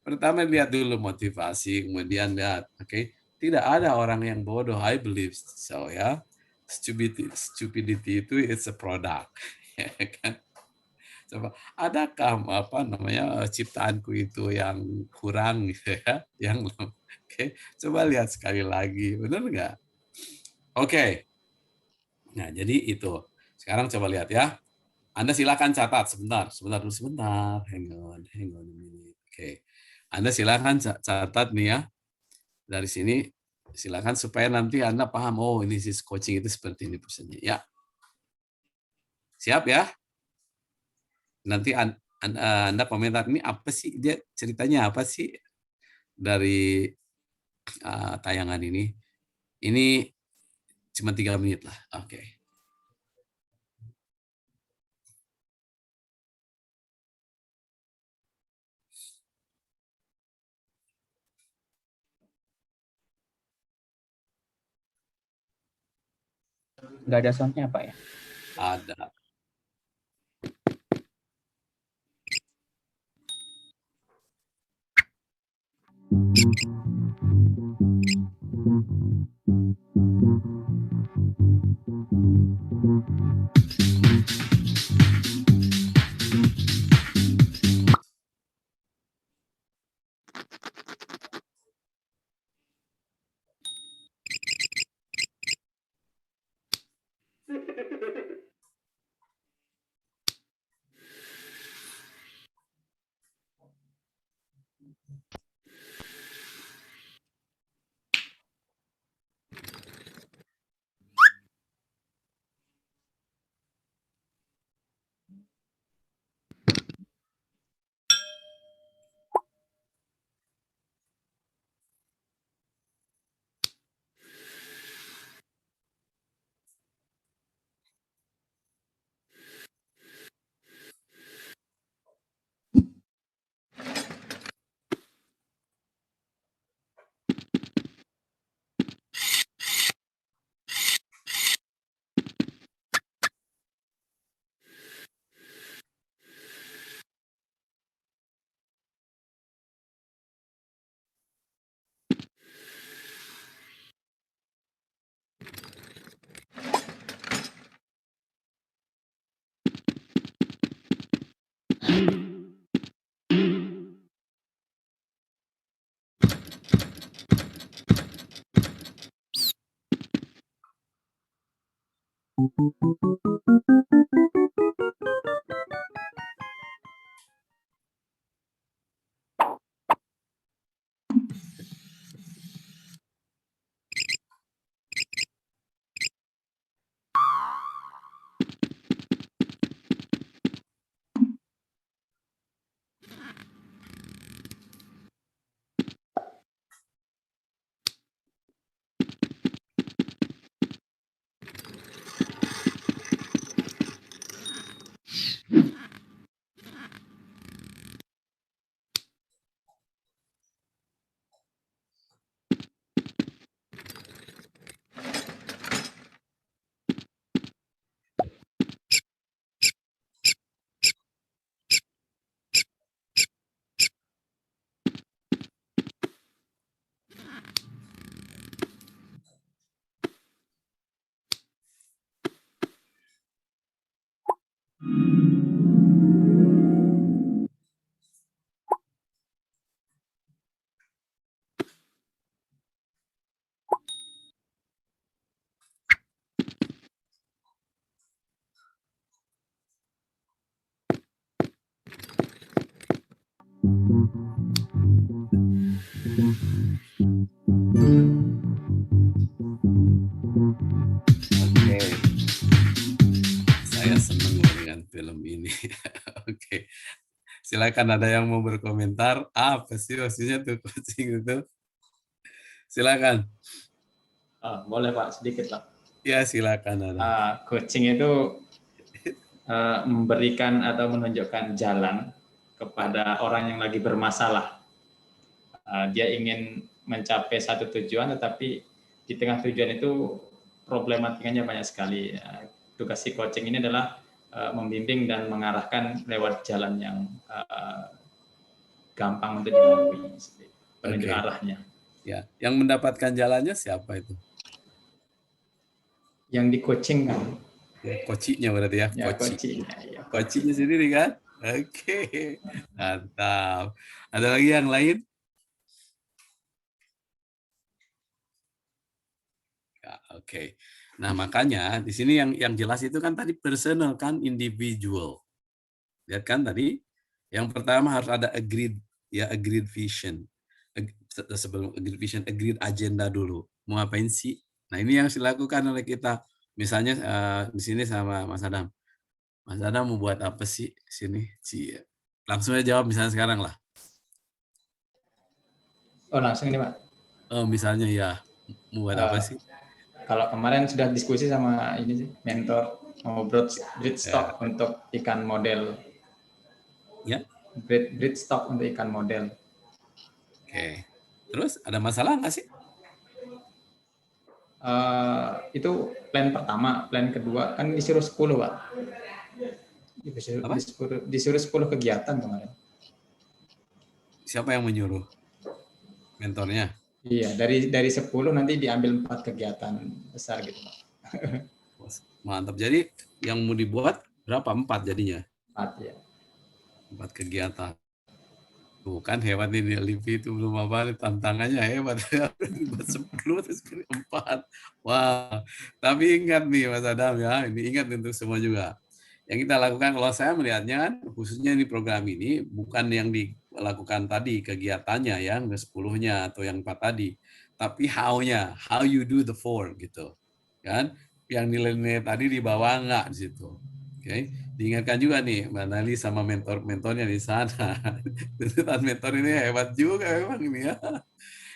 Pertama lihat dulu motivasi, kemudian lihat, oke, tidak ada orang yang bodoh, I believe so ya. Stupidity itu it's a product, ya kan? Coba, adakah ciptaanku itu yang kurang gitu ya? Yang oke, coba lihat sekali lagi, benar nggak? Oke. Nah, jadi itu. Sekarang coba lihat ya. Anda silakan catat sebentar. Hang on a minute. Oke. Anda silakan catat nih ya. Dari sini silakan supaya nanti Anda paham, oh ini coaching itu seperti ini prosesnya. Ya. Siap ya? Nanti Anda komentar ini apa sih, dia ceritanya apa sih dari tayangan ini. Ini cuma 3 menit lah. Oke. Nggak ada soundnya Pak ya? Ada. Oke. Saya senang dengan film ini. Oke. Silakan, ada yang mau berkomentar. Apa sih maksudnya tuh coaching itu? Silakan. Boleh Pak, sedikit Pak. Ya, silakan. Coaching itu memberikan atau menunjukkan jalan kepada orang yang lagi bermasalah. Dia ingin mencapai satu tujuan, tetapi di tengah tujuan itu problematikanya banyak sekali. Tugas si coaching ini adalah membimbing dan mengarahkan lewat jalan yang gampang untuk dilalui, penunjuk arahnya. Ya, yang mendapatkan jalannya siapa itu? Yang di coaching kan? Coachingnya berarti ya? Coachingnya sendiri kan? Oke, mantap. Ada lagi yang lain? Ya, oke. Nah, makanya di sini yang jelas itu kan tadi personal kan, individual. Lihat kan tadi, yang pertama harus ada agreed vision. Sebelum agreed vision, agreed agenda dulu. Mau ngapain sih? Nah, ini yang harus dilakukan oleh kita. Misalnya di sini sama Mas Adam. Mas Adam mau buat apa sih sini? Langsung aja jawab misalnya sekarang lah. Oh, langsung ini Pak. Oh, misalnya ya, mau buat apa sih? Kalau kemarin sudah diskusi sama ini sih, mentor mau breed stock untuk ikan model. Ya. Breed stock untuk ikan model. Oke. Terus ada masalah nggak sih? Itu plan pertama. Plan kedua kan disuruh 10 Pak. Disuruh 10 kegiatan kemarin. Siapa yang menyuruh? Mentornya? Iya, dari 10 nanti diambil 4 kegiatan besar gitu Pak. Mantap. Jadi yang mau dibuat berapa? 4 jadinya? 4 ya. 4 kegiatan. Tuh kan hebat nih di LIPI itu belum apa, tantangannya hebat. 10 terus 4. Wah, tapi ingat nih Mas Adam ya, ini ingat untuk semua juga. Yang kita lakukan, kalau saya melihatnya kan, khususnya di program ini, bukan yang dilakukan tadi kegiatannya yang 10-nya atau yang 4 tadi, tapi how-nya, how you do the 4 gitu. Kan? Yang nilai-nilai tadi dibawa enggak di situ. Oke, diingatkan juga nih Mbak Nali sama mentor-mentornya di sana. Tuntutan mentor ini hebat juga memang ini ya.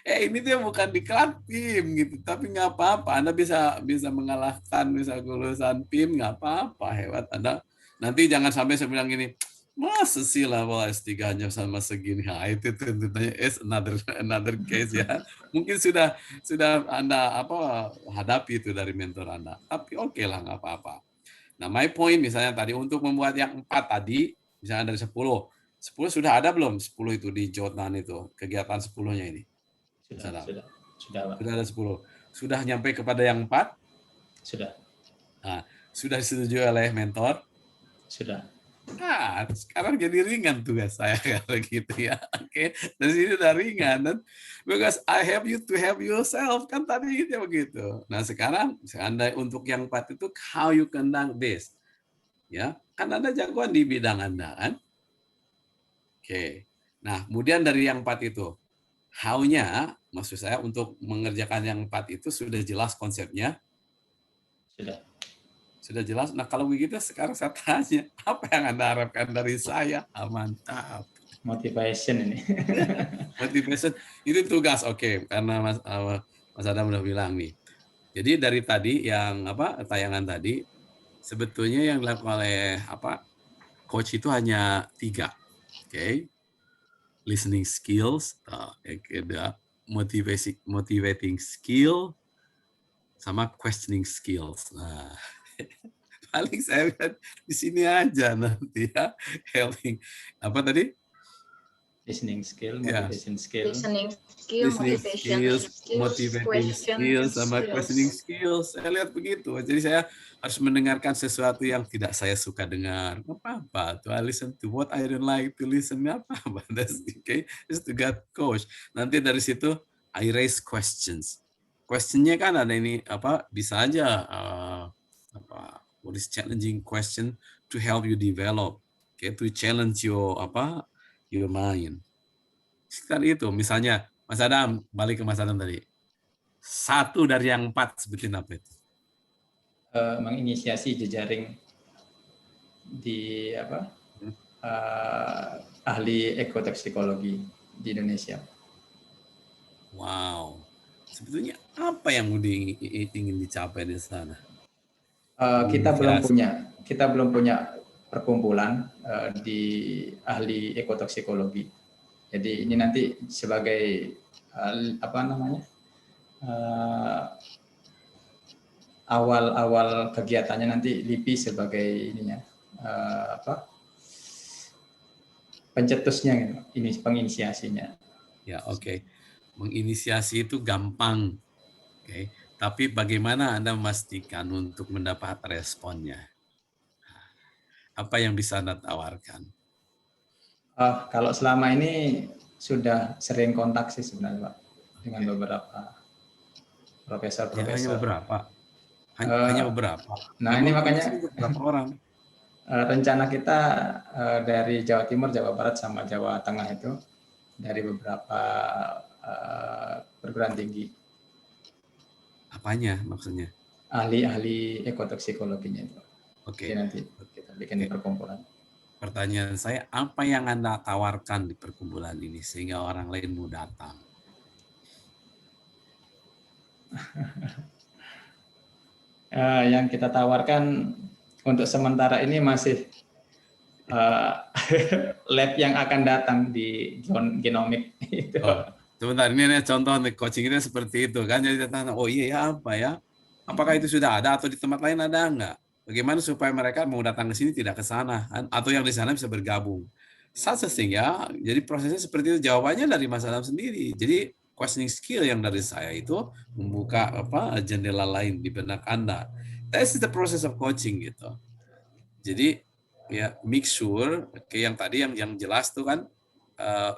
Ini dia bukan diklat PIM gitu, tapi nggak apa-apa. Anda bisa mengalahkan, bisa lulusan PIM, nggak apa-apa, hebat Anda. Nanti jangan sampai saya bilang gini, masa sih level S3-nya sama segini. Nah, itu tuntutannya is another case ya. Mungkin sudah Anda hadapi itu dari mentor Anda. Tapi oke lah, nggak apa-apa. Nah, my point misalnya tadi untuk membuat yang 4 tadi, misalnya dari 10 sudah ada belum 10 itu di Jotan itu, kegiatan 10-nya ini? Sudah ada 10. Sudah nyampe kepada yang 4? Sudah. Nah, sudah disetujui oleh mentor? Sudah. Nah, sekarang jadi ringan tugas saya kalau gitu ya. Oke, dari sini udah ringan. Dan because I help you to help yourself, kan tadi gitu begitu. Nah, sekarang Anda untuk yang 4 itu how you conduct this. Ya, kan Anda jagoan di bidang Anda kan? Oke. Nah, kemudian dari yang 4 itu, how-nya, maksud saya untuk mengerjakan yang 4 itu sudah jelas konsepnya? Sudah jelas. Nah, kalau begitu sekarang saya tanya, apa yang Anda harapkan dari saya? Mantap. Motivation ini. Motivation itu tugas, oke. Karena Mas Adam udah bilang nih. Jadi dari tadi yang tayangan tadi, sebetulnya yang dilakukan oleh coach itu hanya 3. Oke. Listening skills, yang kedua motivating skill, sama questioning skills. Nah, paling saya lihat di sini aja nanti ya, helping apa tadi? Listening skill, motivation skill, motivating skills, sama questioning skills. Saya lihat begitu. Jadi saya harus mendengarkan sesuatu yang tidak saya suka dengar. Apa-apa. To I listen to what I don't like to listen. Apa-apa. That's okay. Just to get coach. Nanti dari situ I raise questions. Questionnya kan ada ini bisa aja what is challenging question to help you develop, to challenge your mind. Sekitar itu, misalnya Mas Adam, balik ke Mas Adam tadi. 1 dari yang 4 sebutin apa itu? Menginisiasi jejaring di ahli ekotoksikologi di Indonesia. Wow. Sebetulnya apa yang ingin dicapai di sana? Kita belum punya perkumpulan di ahli ekotoksikologi. Jadi ini nanti sebagai awal kegiatannya nanti LIPI sebagai ininya pencetusnya, ini penginisiasinya. Ya, oke. Menginisiasi itu gampang. Oke. Tapi bagaimana Anda memastikan untuk mendapat responnya? Apa yang bisa Anda tawarkan? Kalau selama ini sudah sering kontak sih sebenarnya Pak, dengan beberapa profesor-profesor. Ya, hanya beberapa. Hanya beberapa. Nah, ini makanya beberapa orang. Rencana kita dari Jawa Timur, Jawa Barat, sama Jawa Tengah itu dari beberapa perguruan tinggi. Apanya maksudnya? Ahli ekotoksikologinya itu. Oke. Jadi nanti kita bikin perkumpulan. Pertanyaan saya, apa yang Anda tawarkan di perkumpulan ini sehingga orang lain mau datang? Yang kita tawarkan untuk sementara ini masih lab yang akan datang di genomik. Sebentar, ini contoh nih, coaching kita seperti itu kan. Jadi tanya, oh iya ya apa ya? Apakah itu sudah ada atau di tempat lain ada enggak? Bagaimana supaya mereka mau datang ke sini tidak ke sana, atau yang di sana bisa bergabung? Sehingga jadi prosesnya seperti itu. Jawabannya dari Mas Adam sendiri. Jadi questioning skill yang dari saya itu membuka jendela lain di benak Anda. That's the process of coaching gitu. Jadi ya make sure yang tadi yang jelas tuh kan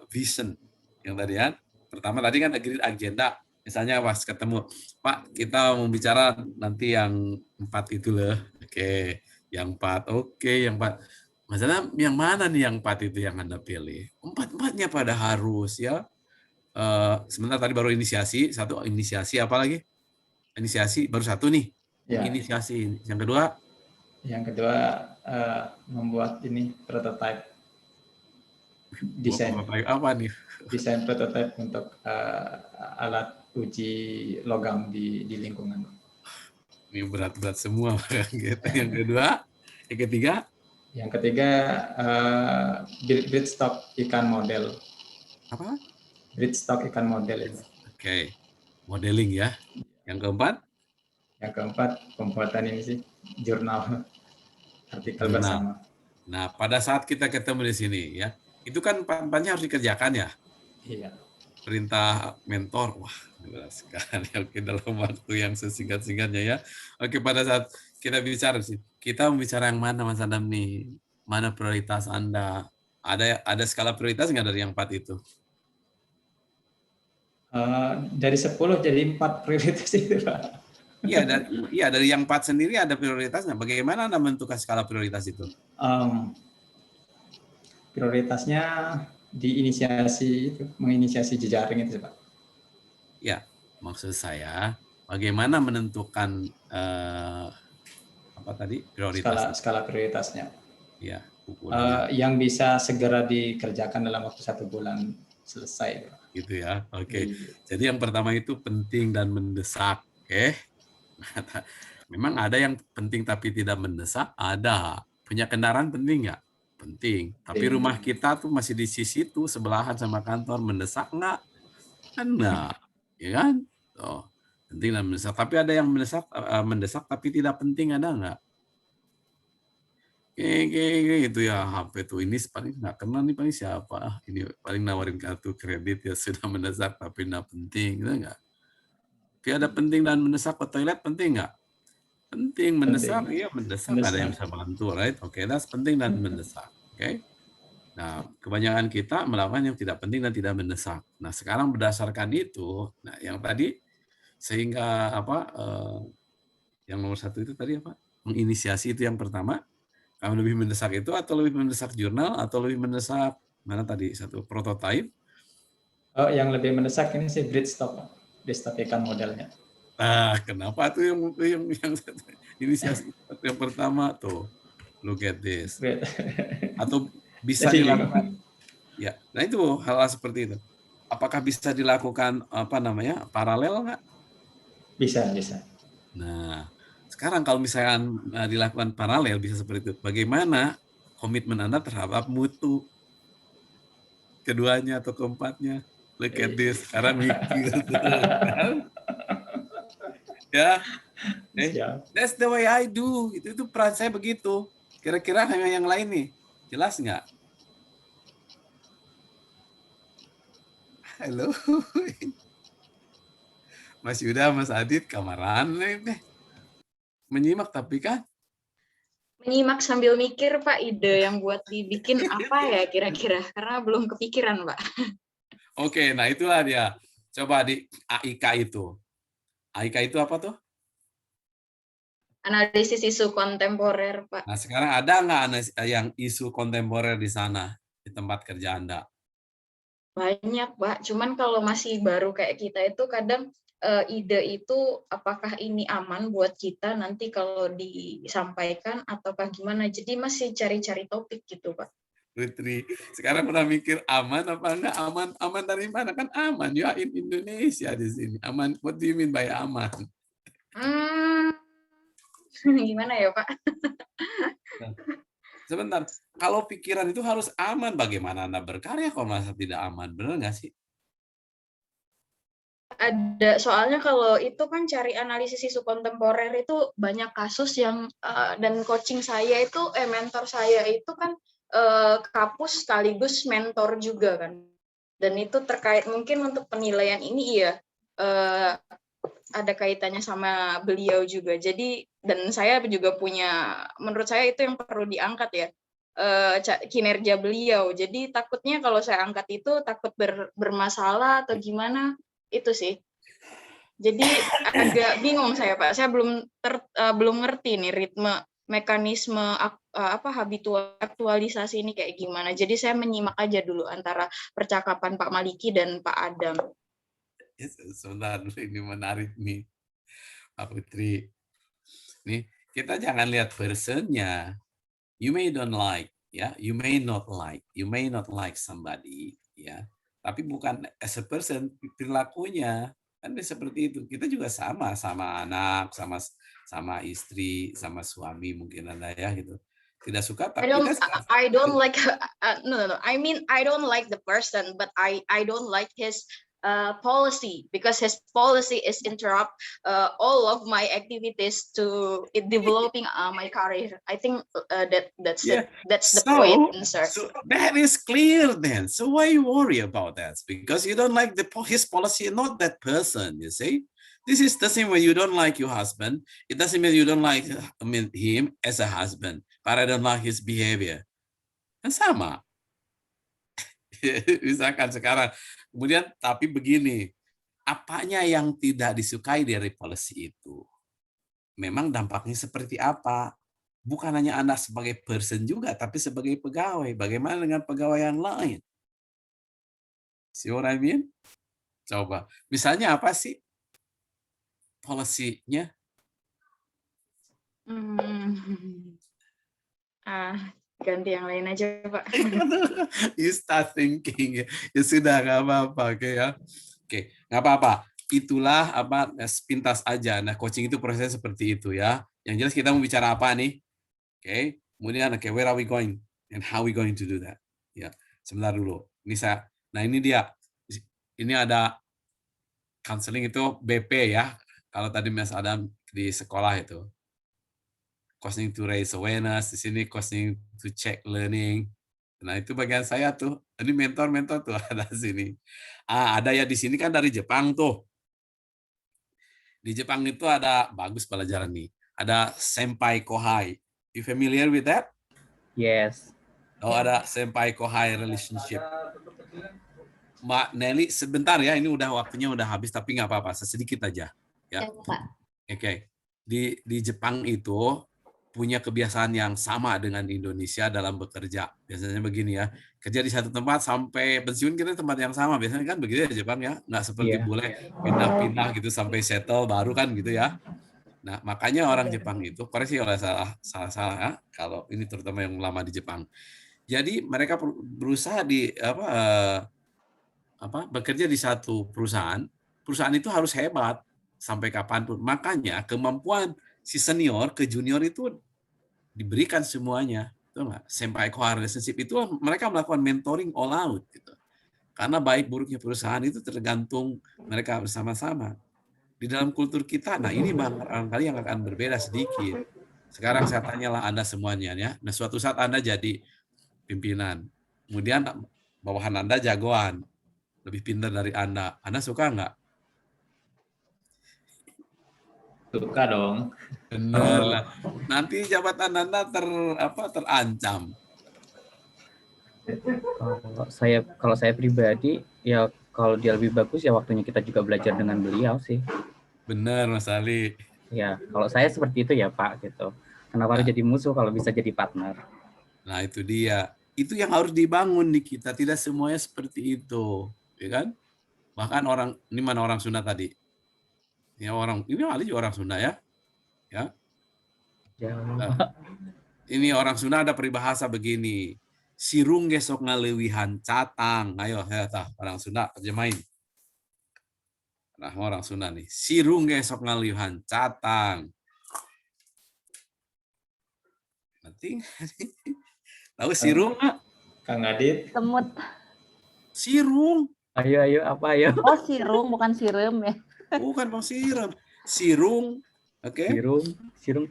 vision yang tadi kan. Pertama tadi kan agenda. Misalnya pas ketemu, Pak kita mau bicara nanti yang 4 itu loh. Oke, yang 4. Oke, yang 4. Masalah yang mana nih yang 4 itu yang Anda pilih? 4-4-nya pada harus ya. Sebentar tadi baru inisiasi, apa lagi? Inisiasi baru 1 nih. Ya. Inisiasi. Yang kedua? Yang kedua membuat ini prototype. Desain. Prototype apa nih? Desain prototype untuk alat uji logam di lingkungan. Ini berat-berat semua. Yang kedua, yang ketiga? Yang ketiga breedstock ikan model. Apa? Breedstock ikan model itu. Oke, modeling ya. Yang keempat? Yang keempat pembuatan ini sih jurnal artikel bersama. Nah, pada saat kita ketemu di sini ya, itu kan empat-empatnya harus dikerjakan ya. Iya. Perintah mentor, wah berat sekali. Oke, dalam waktu yang sesingkat-singkatnya ya. Oke, pada saat kita bicara sih, kita bicara yang mana Mas Adam nih? Mana prioritas Anda? Ada skala prioritas nggak dari yang 4 itu? Dari 10 jadi 4 prioritas itu, Pak. Iya, dari yang 4 sendiri ada prioritasnya. Bagaimana Anda menentukan skala prioritas itu? Prioritasnya menginisiasi jejaring itu, Pak. Ya, maksud saya bagaimana menentukan apa tadi prioritas? Skala prioritasnya. Ya, yang bisa segera dikerjakan dalam waktu 1 bulan selesai. Gitu ya, oke. Jadi yang pertama itu penting dan mendesak, oke? Memang ada yang penting tapi tidak mendesak, ada. Punya kendaraan penting nggak? Penting. Tapi rumah kita tuh masih di sisi itu sebelahan sama kantor, mendesak nggak? Enggak, ya kan? Oh, penting dan mendesak. Tapi ada yang mendesak tapi tidak penting, ada nggak? Gitu ya, HP tuh ini paling nggak kenal nih paling siapa? Ini paling nawarin kartu kredit ya sudah mendesak tapi nggak penting, gitu nggak? Tapi ada penting dan mendesak. Ke toilet penting nggak? Penting, mendesak, iya mendesak. Ada yang bisa bantu, right? Oke, that's penting dan mendesak. Oke. Nah, kebanyakan kita melakukan yang tidak penting dan tidak mendesak. Nah, sekarang berdasarkan itu, nah yang tadi sehingga yang nomor 1 itu tadi apa? Menginisiasi itu yang pertama. Kamu lebih mendesak itu atau lebih mendesak jurnal atau lebih mendesak mana tadi satu prototype? Oh, yang lebih mendesak ini sih breedstock, breedstock ikan modelnya. Nah, kenapa tuh yang inisiasi yang pertama tuh? Look at this. Atau bisa Jadi dilakukan? Ya, nah itu hal-hal seperti itu. Apakah bisa dilakukan paralel nggak? Bisa, bisa. Nah, sekarang kalau misalkan dilakukan paralel bisa seperti itu. Bagaimana komitmen Anda terhadap mutu keduanya atau keempatnya? Look at this. Sekarang mikir tuh. Ya, that's the way I do. Itu peran saya begitu. Kira-kira yang lain nih, jelas nggak? Halo, Mas Yuda, Mas Adit, kamaran nih. Menyimak tapi kan? Menyimak sambil mikir, Pak, ide yang buat dibikin apa ya kira-kira? Karena belum kepikiran, Pak. Oke, nah itulah dia. Coba di AIK itu. AIK itu apa tuh? Analisis isu kontemporer, Pak. Nah, sekarang ada nggak yang isu kontemporer di sana, di tempat kerja Anda? Banyak, Pak. Cuman kalau masih baru kayak kita itu kadang ide itu apakah ini aman buat kita nanti kalau disampaikan ataukah gimana. Jadi masih cari-cari topik gitu, Pak. Putri, sekarang pernah mikir aman apa enggak? Aman dari mana? Kan aman, ya in Indonesia di sini. Aman, what do you mean by aman? Gimana ya, Pak? Sebentar, kalau pikiran itu harus aman, bagaimana Anda berkarya kalau masa tidak aman? Benar nggak sih? Ada, soalnya kalau itu kan cari analisis isu kontemporer itu banyak kasus yang dan coaching saya itu mentor saya itu kan kapus sekaligus mentor juga kan, dan itu terkait mungkin untuk penilaian ini ada kaitannya sama beliau juga. Jadi dan saya juga punya, menurut saya itu yang perlu diangkat ya, kinerja beliau. Jadi takutnya kalau saya angkat itu takut bermasalah atau gimana. Itu sih. Jadi agak bingung saya, Pak. Saya belum ngerti nih ritme mekanisme aktualisasi ini kayak gimana. Jadi saya menyimak aja dulu antara percakapan Pak Maliki dan Pak Adam. Sebentar, ini menarik nih, Pak Putri. Nih, kita jangan lihat personnya. You may don't like, ya. You may not like somebody, ya. Tapi bukan as a person, perilakunya kan seperti itu. Kita juga sama anak, sama istri, sama suami mungkin Anda ya gitu. Tidak suka tapi I don't like no. I mean I don't like the person, but I don't like his policy, because his policy is interrupt all of my activities to developing my career. I think that's the point, sir. So that is clear then. So why you worry about that? Because you don't like his policy, not that person. You see, this is the same way you don't like your husband. It doesn't mean you don't like him as a husband, but I don't like his behavior. Kan sama. Misalkan sekarang, kemudian tapi begini, apanya yang tidak disukai dari policy itu? Memang dampaknya seperti apa? Bukan hanya Anda sebagai person juga, tapi sebagai pegawai. Bagaimana dengan pegawai yang lain? See what I mean? Coba, misalnya apa sih policy-nya? Ganti yang lain aja, Pak. You start thinking, ya sudah nggak apa-apa, oke ya. Oke, nggak apa-apa. Itulah sepintas aja. Nah, coaching itu prosesnya seperti itu ya. Yang jelas kita mau bicara apa nih? Oke, kemudian where are we going and how we going to do that? Ya, sebentar dulu. Nah ini dia. Ini ada counseling itu BP ya. Kalau tadi Mas Adam di sekolah itu. Coaching to raise awareness, di sini coaching to check learning. Nah, itu bagian saya tuh. Ini mentor-mentor tuh ada di sini. Ada ya di sini kan dari Jepang tuh. Di Jepang itu ada bagus pelajaran nih. Ada senpai kohai. You familiar with that? Yes. Oh, ada senpai kohai relationship. Mbak Nelly, sebentar ya, ini waktunya udah habis tapi nggak apa-apa, sedikit aja. Ya. Oke. Di Jepang itu punya kebiasaan yang sama dengan Indonesia dalam bekerja. Biasanya begini ya, kerja di satu tempat sampai pensiun kita tempat yang sama. Biasanya kan begitu ya Jepang ya, nggak seperti boleh pindah-pindah gitu sampai settle baru kan gitu ya. Nah, makanya orang Jepang itu, koreksi kalau salah ya, kalau ini terutama yang lama di Jepang. Jadi mereka berusaha bekerja di satu perusahaan. Perusahaan itu harus hebat sampai kapanpun. Makanya kemampuan si senior ke junior itu diberikan semuanya. Itu enggak? Senpai core relationship itu mereka melakukan mentoring all out gitu. Karena baik buruknya perusahaan itu tergantung mereka bersama-sama. Di dalam kultur kita, nah ini barangkali yang akan berbeda sedikit. Sekarang saya tanyalah Anda semuanya ya. Nah, suatu saat Anda jadi pimpinan. Kemudian bawahan Anda jagoan. Lebih pintar dari Anda. Anda suka nggak? Suka dong. Benar lah. Nanti jabatan Anda terancam. Kalau saya pribadi ya kalau dia lebih bagus ya waktunya kita juga belajar dengan beliau sih. Benar Mas Ali. Ya, kalau saya seperti itu ya Pak gitu. Kenapa harus jadi musuh kalau bisa jadi partner? Nah, itu dia. Itu yang harus dibangun di kita. Tidak semuanya seperti itu, ya kan? Bahkan ini mana orang Sunda tadi? Ya ini Ali juga orang Sunda ya. Ya. Nah, ini orang Sunda ada peribahasa begini. Sirung gesok ngalewihan catang. Ayo, ya tah orang Sunda terjemahin. Nah, orang Sunda nih. Sirung gesok ngalewihan catang. Nanti tahu sirung? Kang Adit. Semut. Sirung. Ayo apa ayo? Oh, sirung bukan sirum ya. Bukan Bang Sirum. Sirung. Oke.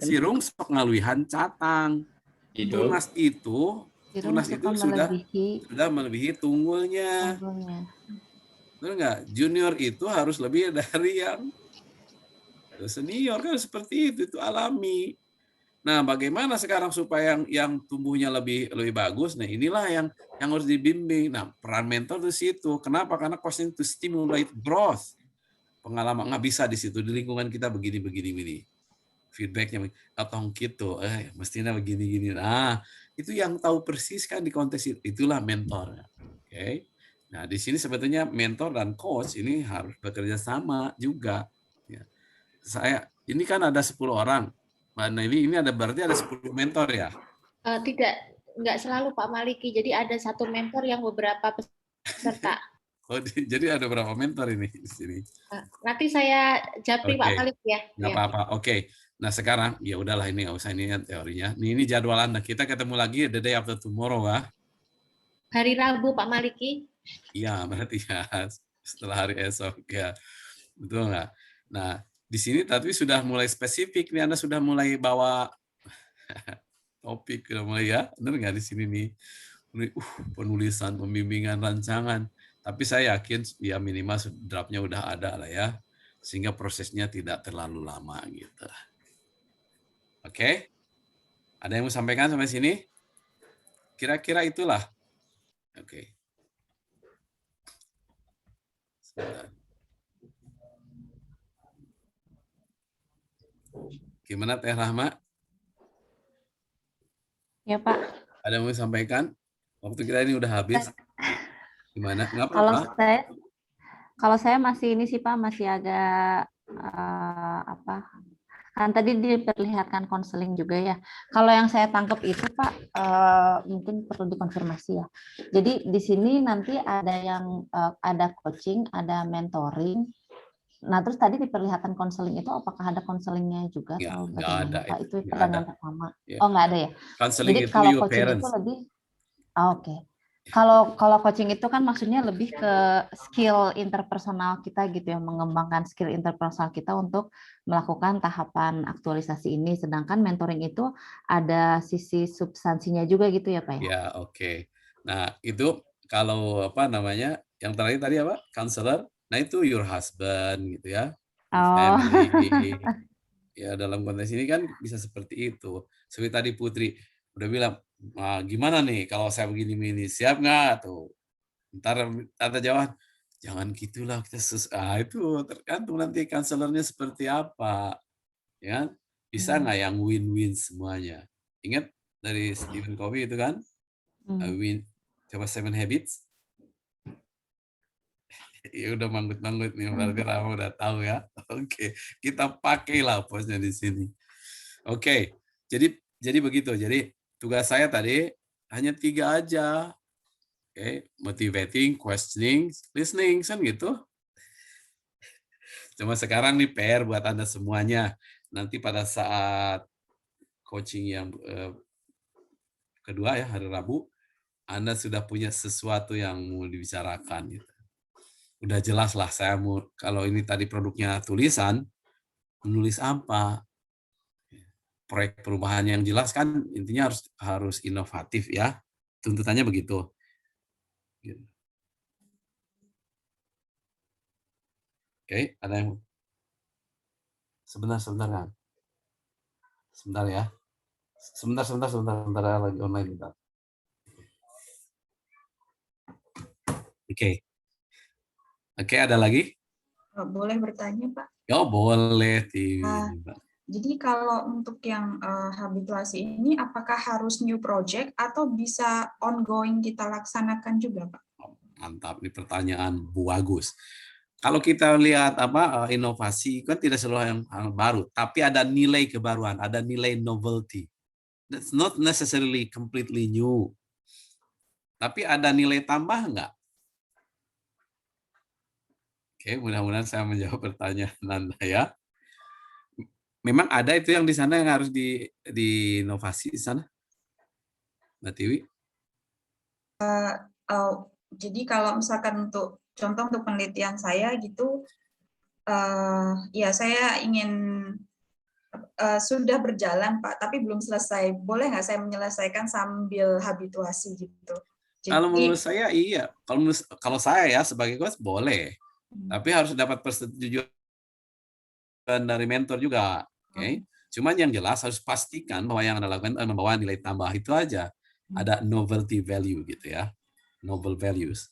Sirung sok ngaluihan catang. Tunas itu sudah melebihi tunggulnya. Benar nggak? Junior itu harus lebih dari yang senior kan seperti itu alami. Nah, bagaimana sekarang supaya yang tumbuhnya lebih bagus? Nah, inilah yang harus dibimbing. Nah, peran mentor di situ. Kenapa? Karena coaching to stimulate growth. Pengalaman nggak bisa di situ di lingkungan kita begini. Feedbacknya atau gitu, mestinya begini. Nah, itu yang tahu persis kan di konteks itulah mentor. Oke. Nah, di sini sebetulnya mentor dan coach ini harus bekerja sama juga. Ya. Ini kan ada 10 orang. Nah, ini berarti ada 10 mentor ya? Enggak selalu Pak Maliki. Jadi ada satu mentor yang beberapa peserta. Oh, jadi ada berapa mentor ini di sini? Nanti saya japri Pak Maliki ya. Nggak apa-apa. Oke. Nah, sekarang ya udahlah ini nggak usah ini kan teorinya. Ini jadwal Anda. Kita ketemu lagi the day after tomorrow, ya. Hari Rabu Pak Maliki. Iya, berarti ya setelah hari esok ya. Betul nggak? Nah, di sini tapi sudah mulai spesifik nih, Anda sudah mulai bawa topik sudah mulai ya, benar nggak di sini nih? Penulisan, pembimbingan, rancangan. Tapi saya yakin ya minimal draftnya udah ada lah ya, sehingga prosesnya tidak terlalu lama gitu. Oke? Ada yang mau sampaikan sampai sini? Kira-kira itulah. Oke. Gimana Teh Rahma? Ya Pak. Ada yang mau sampaikan? Waktu kita ini udah habis. Gimana? Nggak apa-apa. Kalau saya masih ini sih Pak, masih agak kan tadi diperlihatkan konseling juga ya. Kalau yang saya tangkap itu Pak, mungkin perlu dikonfirmasi ya. Jadi di sini nanti ada yang ada coaching, ada mentoring. Nah terus tadi diperlihatkan konseling itu apakah ada konselingnya juga? Ya, atau nggak ada. Pak? Itu pertanyaan pertama. Ya. Oh nggak ada ya? Konseling jadi itu kalau your coaching parents. itu lebih, oke. Kalau coaching itu kan maksudnya lebih ke skill interpersonal kita gitu ya, mengembangkan skill interpersonal kita untuk melakukan tahapan aktualisasi ini. Sedangkan mentoring itu ada sisi substansinya juga gitu ya Pak ya? Ya, oke. Nah, itu kalau apa namanya? Yang terakhir tadi apa? Counselor. Nah, itu your husband gitu ya. Family. Ya, dalam konteks ini kan bisa seperti itu. Seperti tadi Putri udah bilang, gimana nih kalau saya begini-begini, siap nggak tuh? Ntar ada jawaban, jangan gitulah kita itu tergantung nanti counselornya seperti apa, ya. Bisa nggak yang win-win semuanya? Ingat dari Stephen Covey itu kan? Win, coba 7 Habits. Ya udah manggut-manggut nih, berarti Rama udah tahu ya. Oke, kita pakailah posnya di sini. Oke, jadi begitu. Jadi tugas saya tadi hanya 3 aja. Oke, motivating, questioning, listening, kan gitu. Cuma sekarang nih PR buat Anda semuanya. Nanti pada saat coaching yang kedua ya, hari Rabu, Anda sudah punya sesuatu yang mau dibicarakan. Gitu. Udah jelas lah saya mau, kalau ini tadi produknya tulisan, menulis apa? Proyek perubahan yang jelas kan intinya harus inovatif ya. Tuntutannya begitu. Gitu. Oke, ada yang sebentar kan? Sebentar ya. Sebentar lagi online bentar. Oke, ada lagi? Boleh bertanya, Pak? Oh, boleh. Jadi kalau untuk yang habituasi ini, apakah harus new project atau bisa ongoing kita laksanakan juga, Pak? Mantap, ini pertanyaan bagus. Kalau kita lihat inovasi kan tidak selalu yang baru, tapi ada nilai kebaruan, ada nilai novelty. That's not necessarily completely new. Tapi ada nilai tambah enggak? Oke, mudah-mudahan saya menjawab pertanyaan Anda ya. Memang ada itu yang di sana yang harus diinovasi di sana, Mbak Tiwi? Jadi kalau misalkan untuk contoh untuk penelitian saya gitu, ya saya ingin sudah berjalan Pak, tapi belum selesai. Boleh nggak saya menyelesaikan sambil habituasi gitu? Jadi, kalau menurut saya iya. Kalau saya ya sebagai coach boleh, tapi harus dapat persetujuan dari mentor juga. Oke. Cuman yang jelas harus pastikan bahwa yang Anda lakukan membawa nilai tambah itu aja. Ada novelty value gitu ya. Novel values.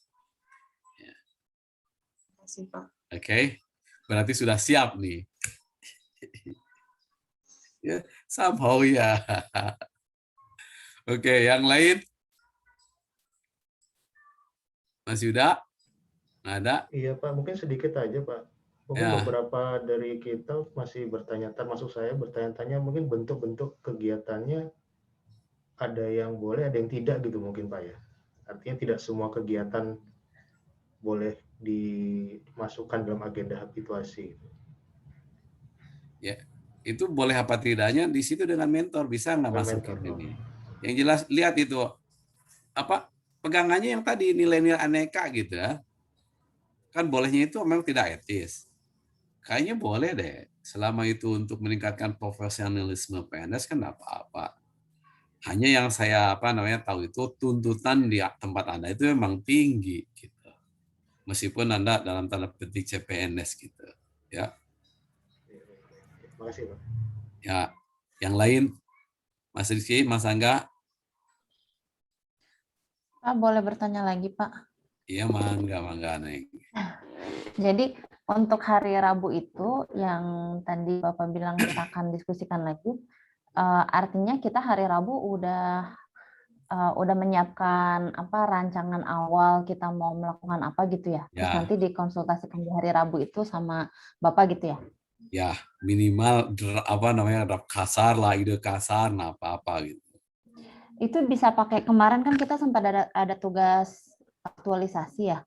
Oke. Berarti sudah siap nih. Ya, somehow ya. Oke, yang lain? Mas Yuda? Nggak ada? Iya Pak, mungkin sedikit aja Pak. Mungkin beberapa dari kita masih bertanya, termasuk saya bertanya-tanya mungkin bentuk-bentuk kegiatannya ada yang boleh, ada yang tidak gitu mungkin Pak ya. Artinya tidak semua kegiatan boleh dimasukkan dalam agenda habituasi. Ya, itu boleh apa tidaknya di situ dengan mentor bisa nggak masukin ini. Yang jelas lihat itu pegangannya yang tadi nilai-nilai aneka gitu ya. Kan bolehnya itu memang tidak etis. Kayaknya boleh deh. Selama itu untuk meningkatkan profesionalisme PNS kan nggak apa-apa. Hanya yang saya tahu itu tuntutan di tempat Anda itu memang tinggi gitu. Meskipun Anda dalam tanda petik CPNS gitu, ya. Terima kasih, Pak. Ya, yang lain Mas Rizky, Mas Angga. Pak, boleh bertanya lagi, Pak? Iya, mangga Neng. Jadi untuk hari Rabu itu yang tadi Bapak bilang kita akan diskusikan lagi, artinya kita hari Rabu udah menyiapkan rancangan awal kita mau melakukan apa gitu ya. Terus nanti dikonsultasikan di hari Rabu itu sama Bapak gitu ya. Ya, minimal draft kasar lah, ide kasar apa gitu. Itu bisa pakai, kemarin kan kita sempat ada tugas aktualisasi ya.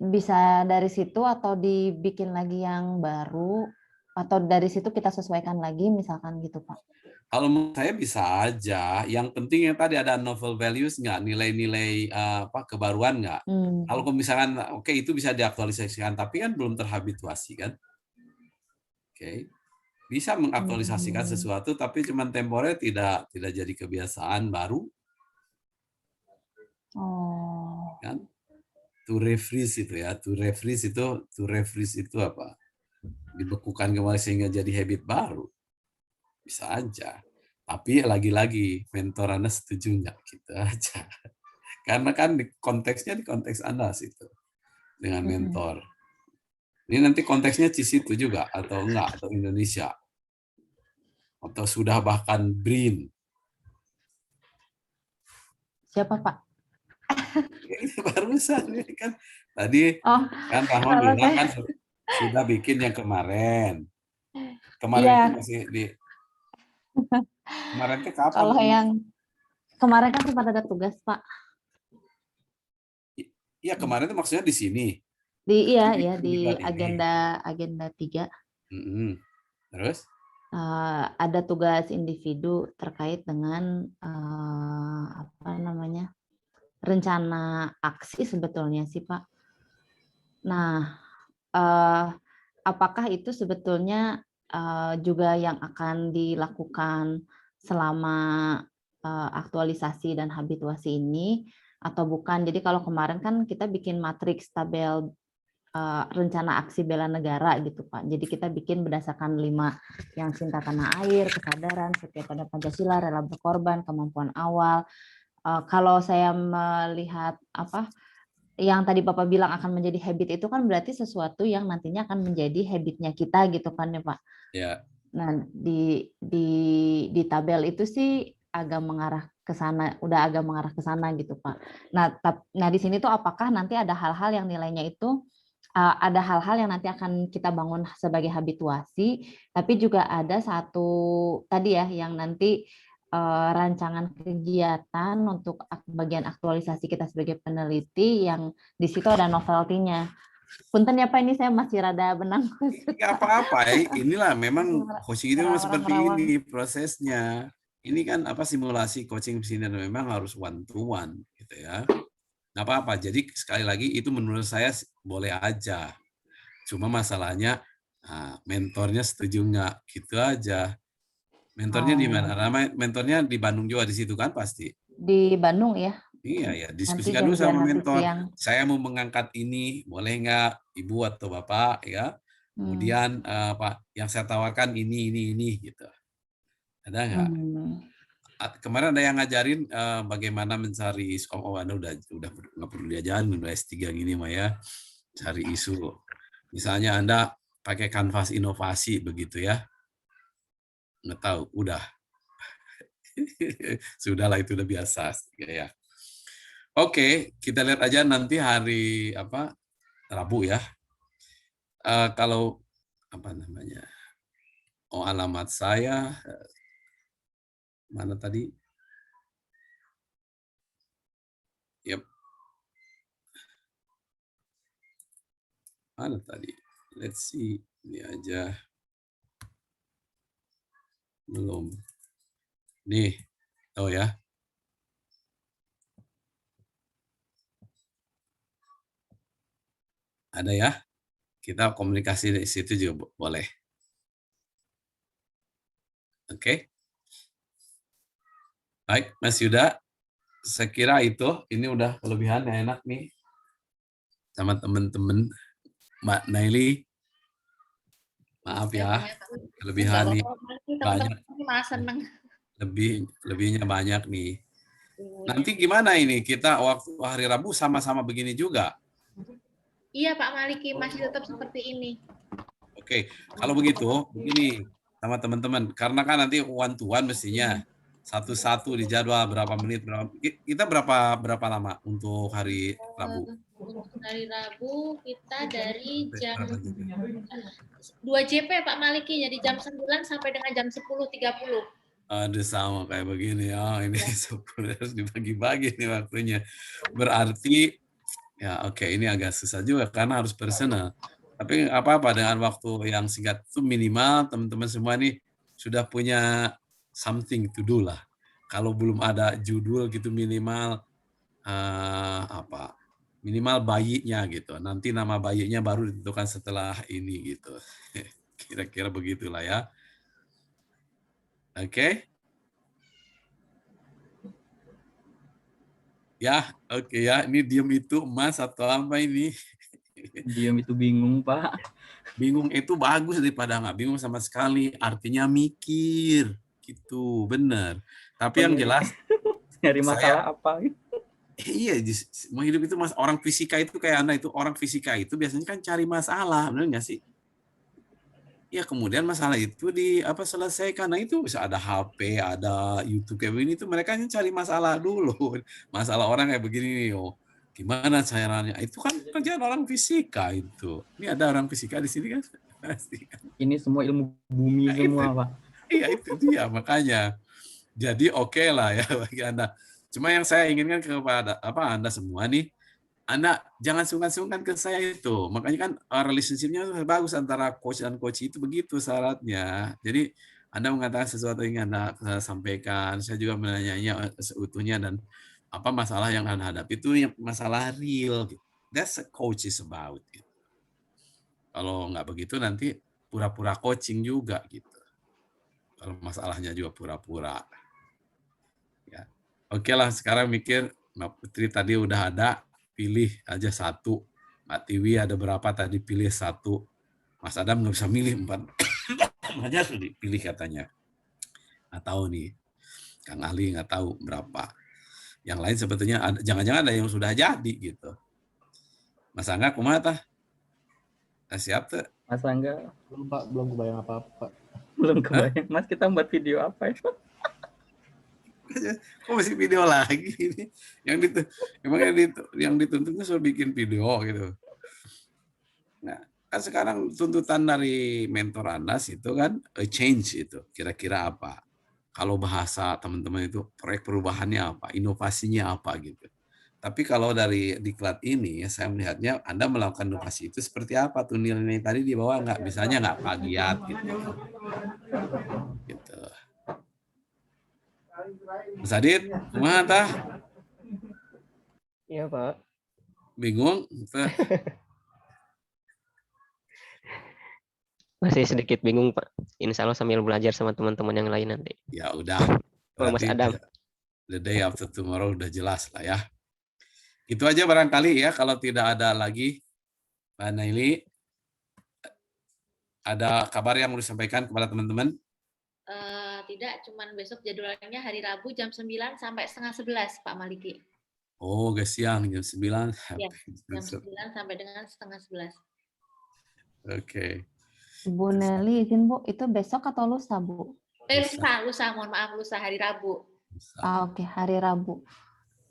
Bisa dari situ atau dibikin lagi yang baru atau dari situ kita sesuaikan lagi misalkan gitu Pak. Kalau menurut saya bisa aja. Yang penting yang tadi ada novel values nggak, nilai-nilai kebaruan nggak. Kalau misalkan itu bisa diaktualisasikan, tapi kan belum terhabituasi kan. Bisa mengaktualisasikan sesuatu, tapi cuma temporer tidak jadi kebiasaan baru. Kan? To refreeze itu ya, to refreeze itu apa? Dibekukan kembali sehingga jadi habit baru. Bisa aja. Tapi lagi-lagi mentor Anda setuju nggak gitu aja. Karena kan konteksnya di konteks Anda situ dengan mentor. Ini nanti konteksnya di situ juga atau enggak atau Indonesia. atau sudah bahkan BRIN? Siapa Pak? Ini barusan ini kan tadi kan Rahman bilang kan sudah bikin yang kemarin. Kemarin itu masih di kemarin itu kapan? Kalau yang kemarin kan sempat ada tugas Pak. Iya kemarin itu maksudnya di sini. Di agenda 3. Terus? Ada tugas individu terkait dengan rencana aksi sebetulnya sih Pak. Nah, apakah itu sebetulnya juga yang akan dilakukan selama aktualisasi dan habituasi ini atau bukan? Jadi kalau kemarin kan kita bikin matriks tabel rencana aksi bela negara gitu Pak. Jadi kita bikin berdasarkan 5 yang cinta tanah air, kesadaran, setia pada Pancasila, rela berkorban, kemampuan awal. Kalau saya melihat yang tadi Bapak bilang akan menjadi habit itu kan berarti sesuatu yang nantinya akan menjadi habitnya kita gitu kan ya Pak. Ya. Nah di tabel itu sih agak mengarah ke sana, udah agak mengarah ke sana gitu Pak. Nah di sini tuh apakah nanti ada hal-hal yang nilainya itu ada hal-hal yang nanti akan kita bangun sebagai habituasi, tapi juga ada satu tadi ya yang nanti rancangan kegiatan untuk bagian aktualisasi kita sebagai peneliti yang di situ ada novelty-nya. Punten ya Pak, ini saya masih rada benang kusut. Nggak apa-apa, inilah memang coaching itu memang seperti ini prosesnya. Ini kan simulasi coaching dan memang harus one to one gitu ya. Nggak apa-apa. Jadi sekali lagi itu menurut saya boleh aja. Cuma masalahnya mentornya setuju nggak, gitu aja. Mentornya di mana? Mentornya di Bandung juga di situ kan pasti? Di Bandung ya. Iya ya, diskusikan dulu sama mentor. Saya mau mengangkat ini, boleh nggak Ibu atau Bapak ya? Kemudian yang saya tawarkan ini gitu. Ada nggak? Kemarin ada yang ngajarin bagaimana mencari isu. Anda udah nggak perlu diajarin, udah S3 gini mah ya, cari isu. Misalnya Anda pakai kanvas inovasi begitu ya, nggak tahu, udah. Sudahlah itu udah biasa ya. Oke, kita lihat aja nanti hari Rabu ya. Kalau alamat saya mana tadi? Yep. Mana tadi? Let's see. Ini aja. Belum. Nih, tahu ya. Ada ya. Kita komunikasi di situ juga boleh. Oke. Baik, Mas Yuda. Saya kira ini udah kelebihan yang enak nih. Sama teman-teman Mbak Naili. Maaf ya. Kelebihan nih banyak. Lebihnya banyak nih. Nanti gimana ini? Kita waktu hari Rabu sama-sama begini juga? Iya Pak Maliki, masih tetap seperti ini. Oke, kalau begitu, begini sama teman-teman. Karena kan nanti one to one mestinya. Satu-satu di jadwal berapa menit. Kita berapa lama untuk hari Rabu? Untuk hari Rabu kita dari jam 2 JP Pak Maliki, jadi jam 9 sampai dengan jam 10.30. Aduh sama kayak begini ya, ini 10 harus dibagi-bagi nih waktunya. Berarti ya oke, ini agak susah juga karena harus personal. Tapi apa-apa dengan waktu yang singkat itu minimal teman-teman semua nih sudah punya something to do lah. Kalau belum ada judul gitu minimal minimal bayinya gitu. Nanti nama bayinya baru ditentukan setelah ini gitu. Kira-kira begitulah ya. Oke. Ya, oke ya. Ini diem itu emas atau apa ini? Diem itu bingung, Pak. Bingung itu bagus daripada nggak bingung sama sekali. Artinya mikir, gitu, benar. Tapi yang jelas, nyari masalah apa? Iya, mau hidup itu orang fisika itu kayak Anda itu, orang fisika itu biasanya kan cari masalah, benar nggak sih? Ya kemudian masalah itu selesaikan. Nah itu bisa ada HP, ada YouTube kayak begini tuh mereka cari masalah dulu. Masalah orang kayak begini nih, oh gimana caranya? Itu kan kerjaan orang fisika itu. Ini ada orang fisika di sini kan? Pasti kan. Ini semua ilmu bumi Nah, semua, itu, Pak. Iya itu dia makanya. Jadi oke lah ya bagi Anda. Cuma yang saya inginkan kepada Anda semua nih, Anda jangan sungkan-sungkan ke saya itu. Makanya kan relationship-nya bagus antara coach dan coach itu begitu syaratnya. Jadi Anda mengatakan sesuatu yang Anda sampaikan, saya juga menanyanya seutuhnya dan apa masalah yang Anda hadapi itu yang masalah real. That's a coach is about. Gitu. Kalau nggak begitu nanti pura-pura coaching juga gitu. Kalau masalahnya juga pura-pura. Ya. Oke lah sekarang mikir Mbak Putri tadi udah ada. Pilih aja satu. Mbak Tiwi ada berapa tadi pilih satu. Mas Adam nggak bisa milih 4. Banyak sudah dipilih katanya. Nggak tahu nih. Kang Ali nggak tahu berapa. Yang lain sebetulnya jangan-jangan ada yang sudah jadi gitu. Mas Angga kumaha tah? Siap tuh? Mas Angga belum Pak, belum kebayang apa-apa. Belum kebayang. Mas kita buat video apa ya? Kok masih video lagi ini? Yang dituntut itu suruh bikin video gitu. Nah, kan sekarang tuntutan dari mentor Anas itu kan change itu. Kira-kira apa? Kalau bahasa teman-teman itu proyek perubahannya apa? Inovasinya apa gitu. Tapi kalau dari diklat ini saya melihatnya Anda melakukan inovasi itu seperti apa tuh nilai-nilai tadi di bawah misalnya nggak plagiat gitu. Gitu. Mas Adit, gimana tah? Iya Pak. Bingung? Masih sedikit bingung Pak. Insya Allah sambil belajar sama teman-teman yang lain nanti. Ya udah. Mas Adam. The day after tomorrow udah jelas lah ya. Itu aja barangkali ya kalau tidak ada lagi. Mbak Naili, ada kabar yang mau disampaikan kepada teman-teman? Tidak, cuman besok jadwalnya hari Rabu jam 9 sampai setengah 11, Pak Maliki. Oh, agak siang, jam 9. Ya, jam 9 sampai dengan setengah 11. Oke. Bu Nelly, izin Bu, itu besok atau lusa, Bu? Lusa, mohon maaf, lusa hari Rabu. Oke, hari Rabu.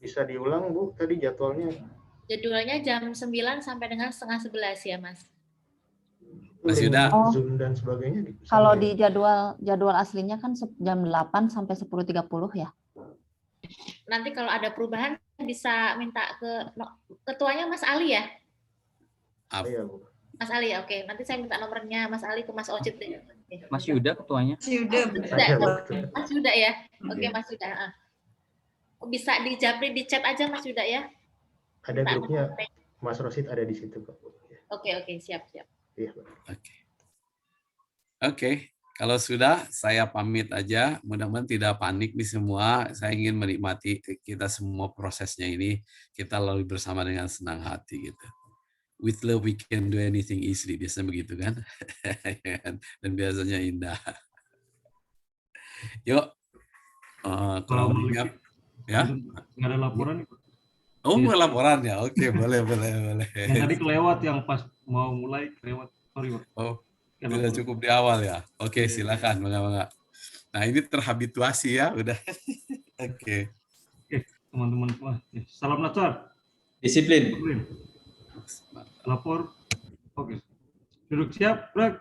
Bisa diulang, Bu, tadi jadwalnya? Jadwalnya jam 9 sampai dengan setengah 11 ya, Mas. Mas Yuda. Zoom dan sebagainya. Kalau di jadwal aslinya kan jam 8 sampai 10.30 ya. Nanti kalau ada perubahan bisa minta ke ketuanya Mas Ali ya? Iya, Bu. Mas Ali, oke. Nanti saya minta nomornya Mas Ali ke Mas Ocit deh. Mas Yuda ketuanya. Mas Yuda ya. Oke, Mas Yuda. Bisa dijapri di chat aja Mas Yuda ya. Ada grupnya Mas Rosid ada di situ, Pak. Oke, siap. Oke. Kalau sudah, saya pamit aja. Mudah-mudahan tidak panik nih semua. Saya ingin menikmati kita semua prosesnya ini. Kita lalui bersama dengan senang hati gitu. With love we can do anything easily. Biasanya begitu kan? Dan biasanya indah. Yuk. Kurang lebihnya. Ya? Nggak ada laporan. Oh, mau laporan ya? Oke, boleh. Yang tadi kelewat, yang pas mau mulai kelewat. Sorry, Pak. Oh, sudah cukup di awal ya? Oke, silakan. Bangga. Nah, ini terhabituasi ya, udah. Oke, teman-teman. Salam Natsar. Disiplin. Lapor. Oke. Duduk siap, Brak.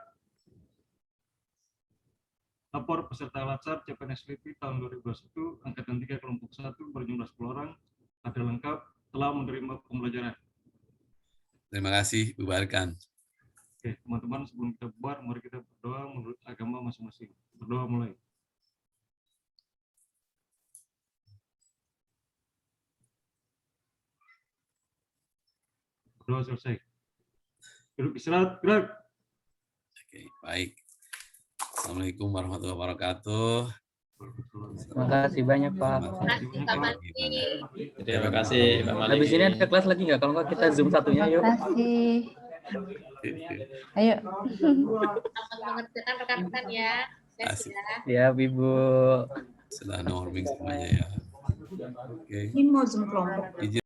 Lapor peserta Latsar CPNS LIPI tahun 2021, Angkatan 3 kelompok 1 berjumlah 10 orang, ada lengkap, telah menerima pembelajaran. Terima kasih, bubarkan. Oke, teman-teman, sebelum kita bubar, mari kita berdoa menurut agama masing-masing. Berdoa mulai. Berdoa selesai. Duduk istirahat, gerak. Oke, baik. Assalamualaikum warahmatullahi wabarakatuh. Terima kasih banyak, Pak. Terima kasih, Pak Malik. Habis ini ada kelas lagi nggak? Kalau nggak kita Zoom satunya, yuk. Terima kasih. Ayo. Selamat mengerjakan rekan-rekan ya. Ya, Ibu. Sudah norming semuanya ya. Oke. Ini mau Zoom kelompok.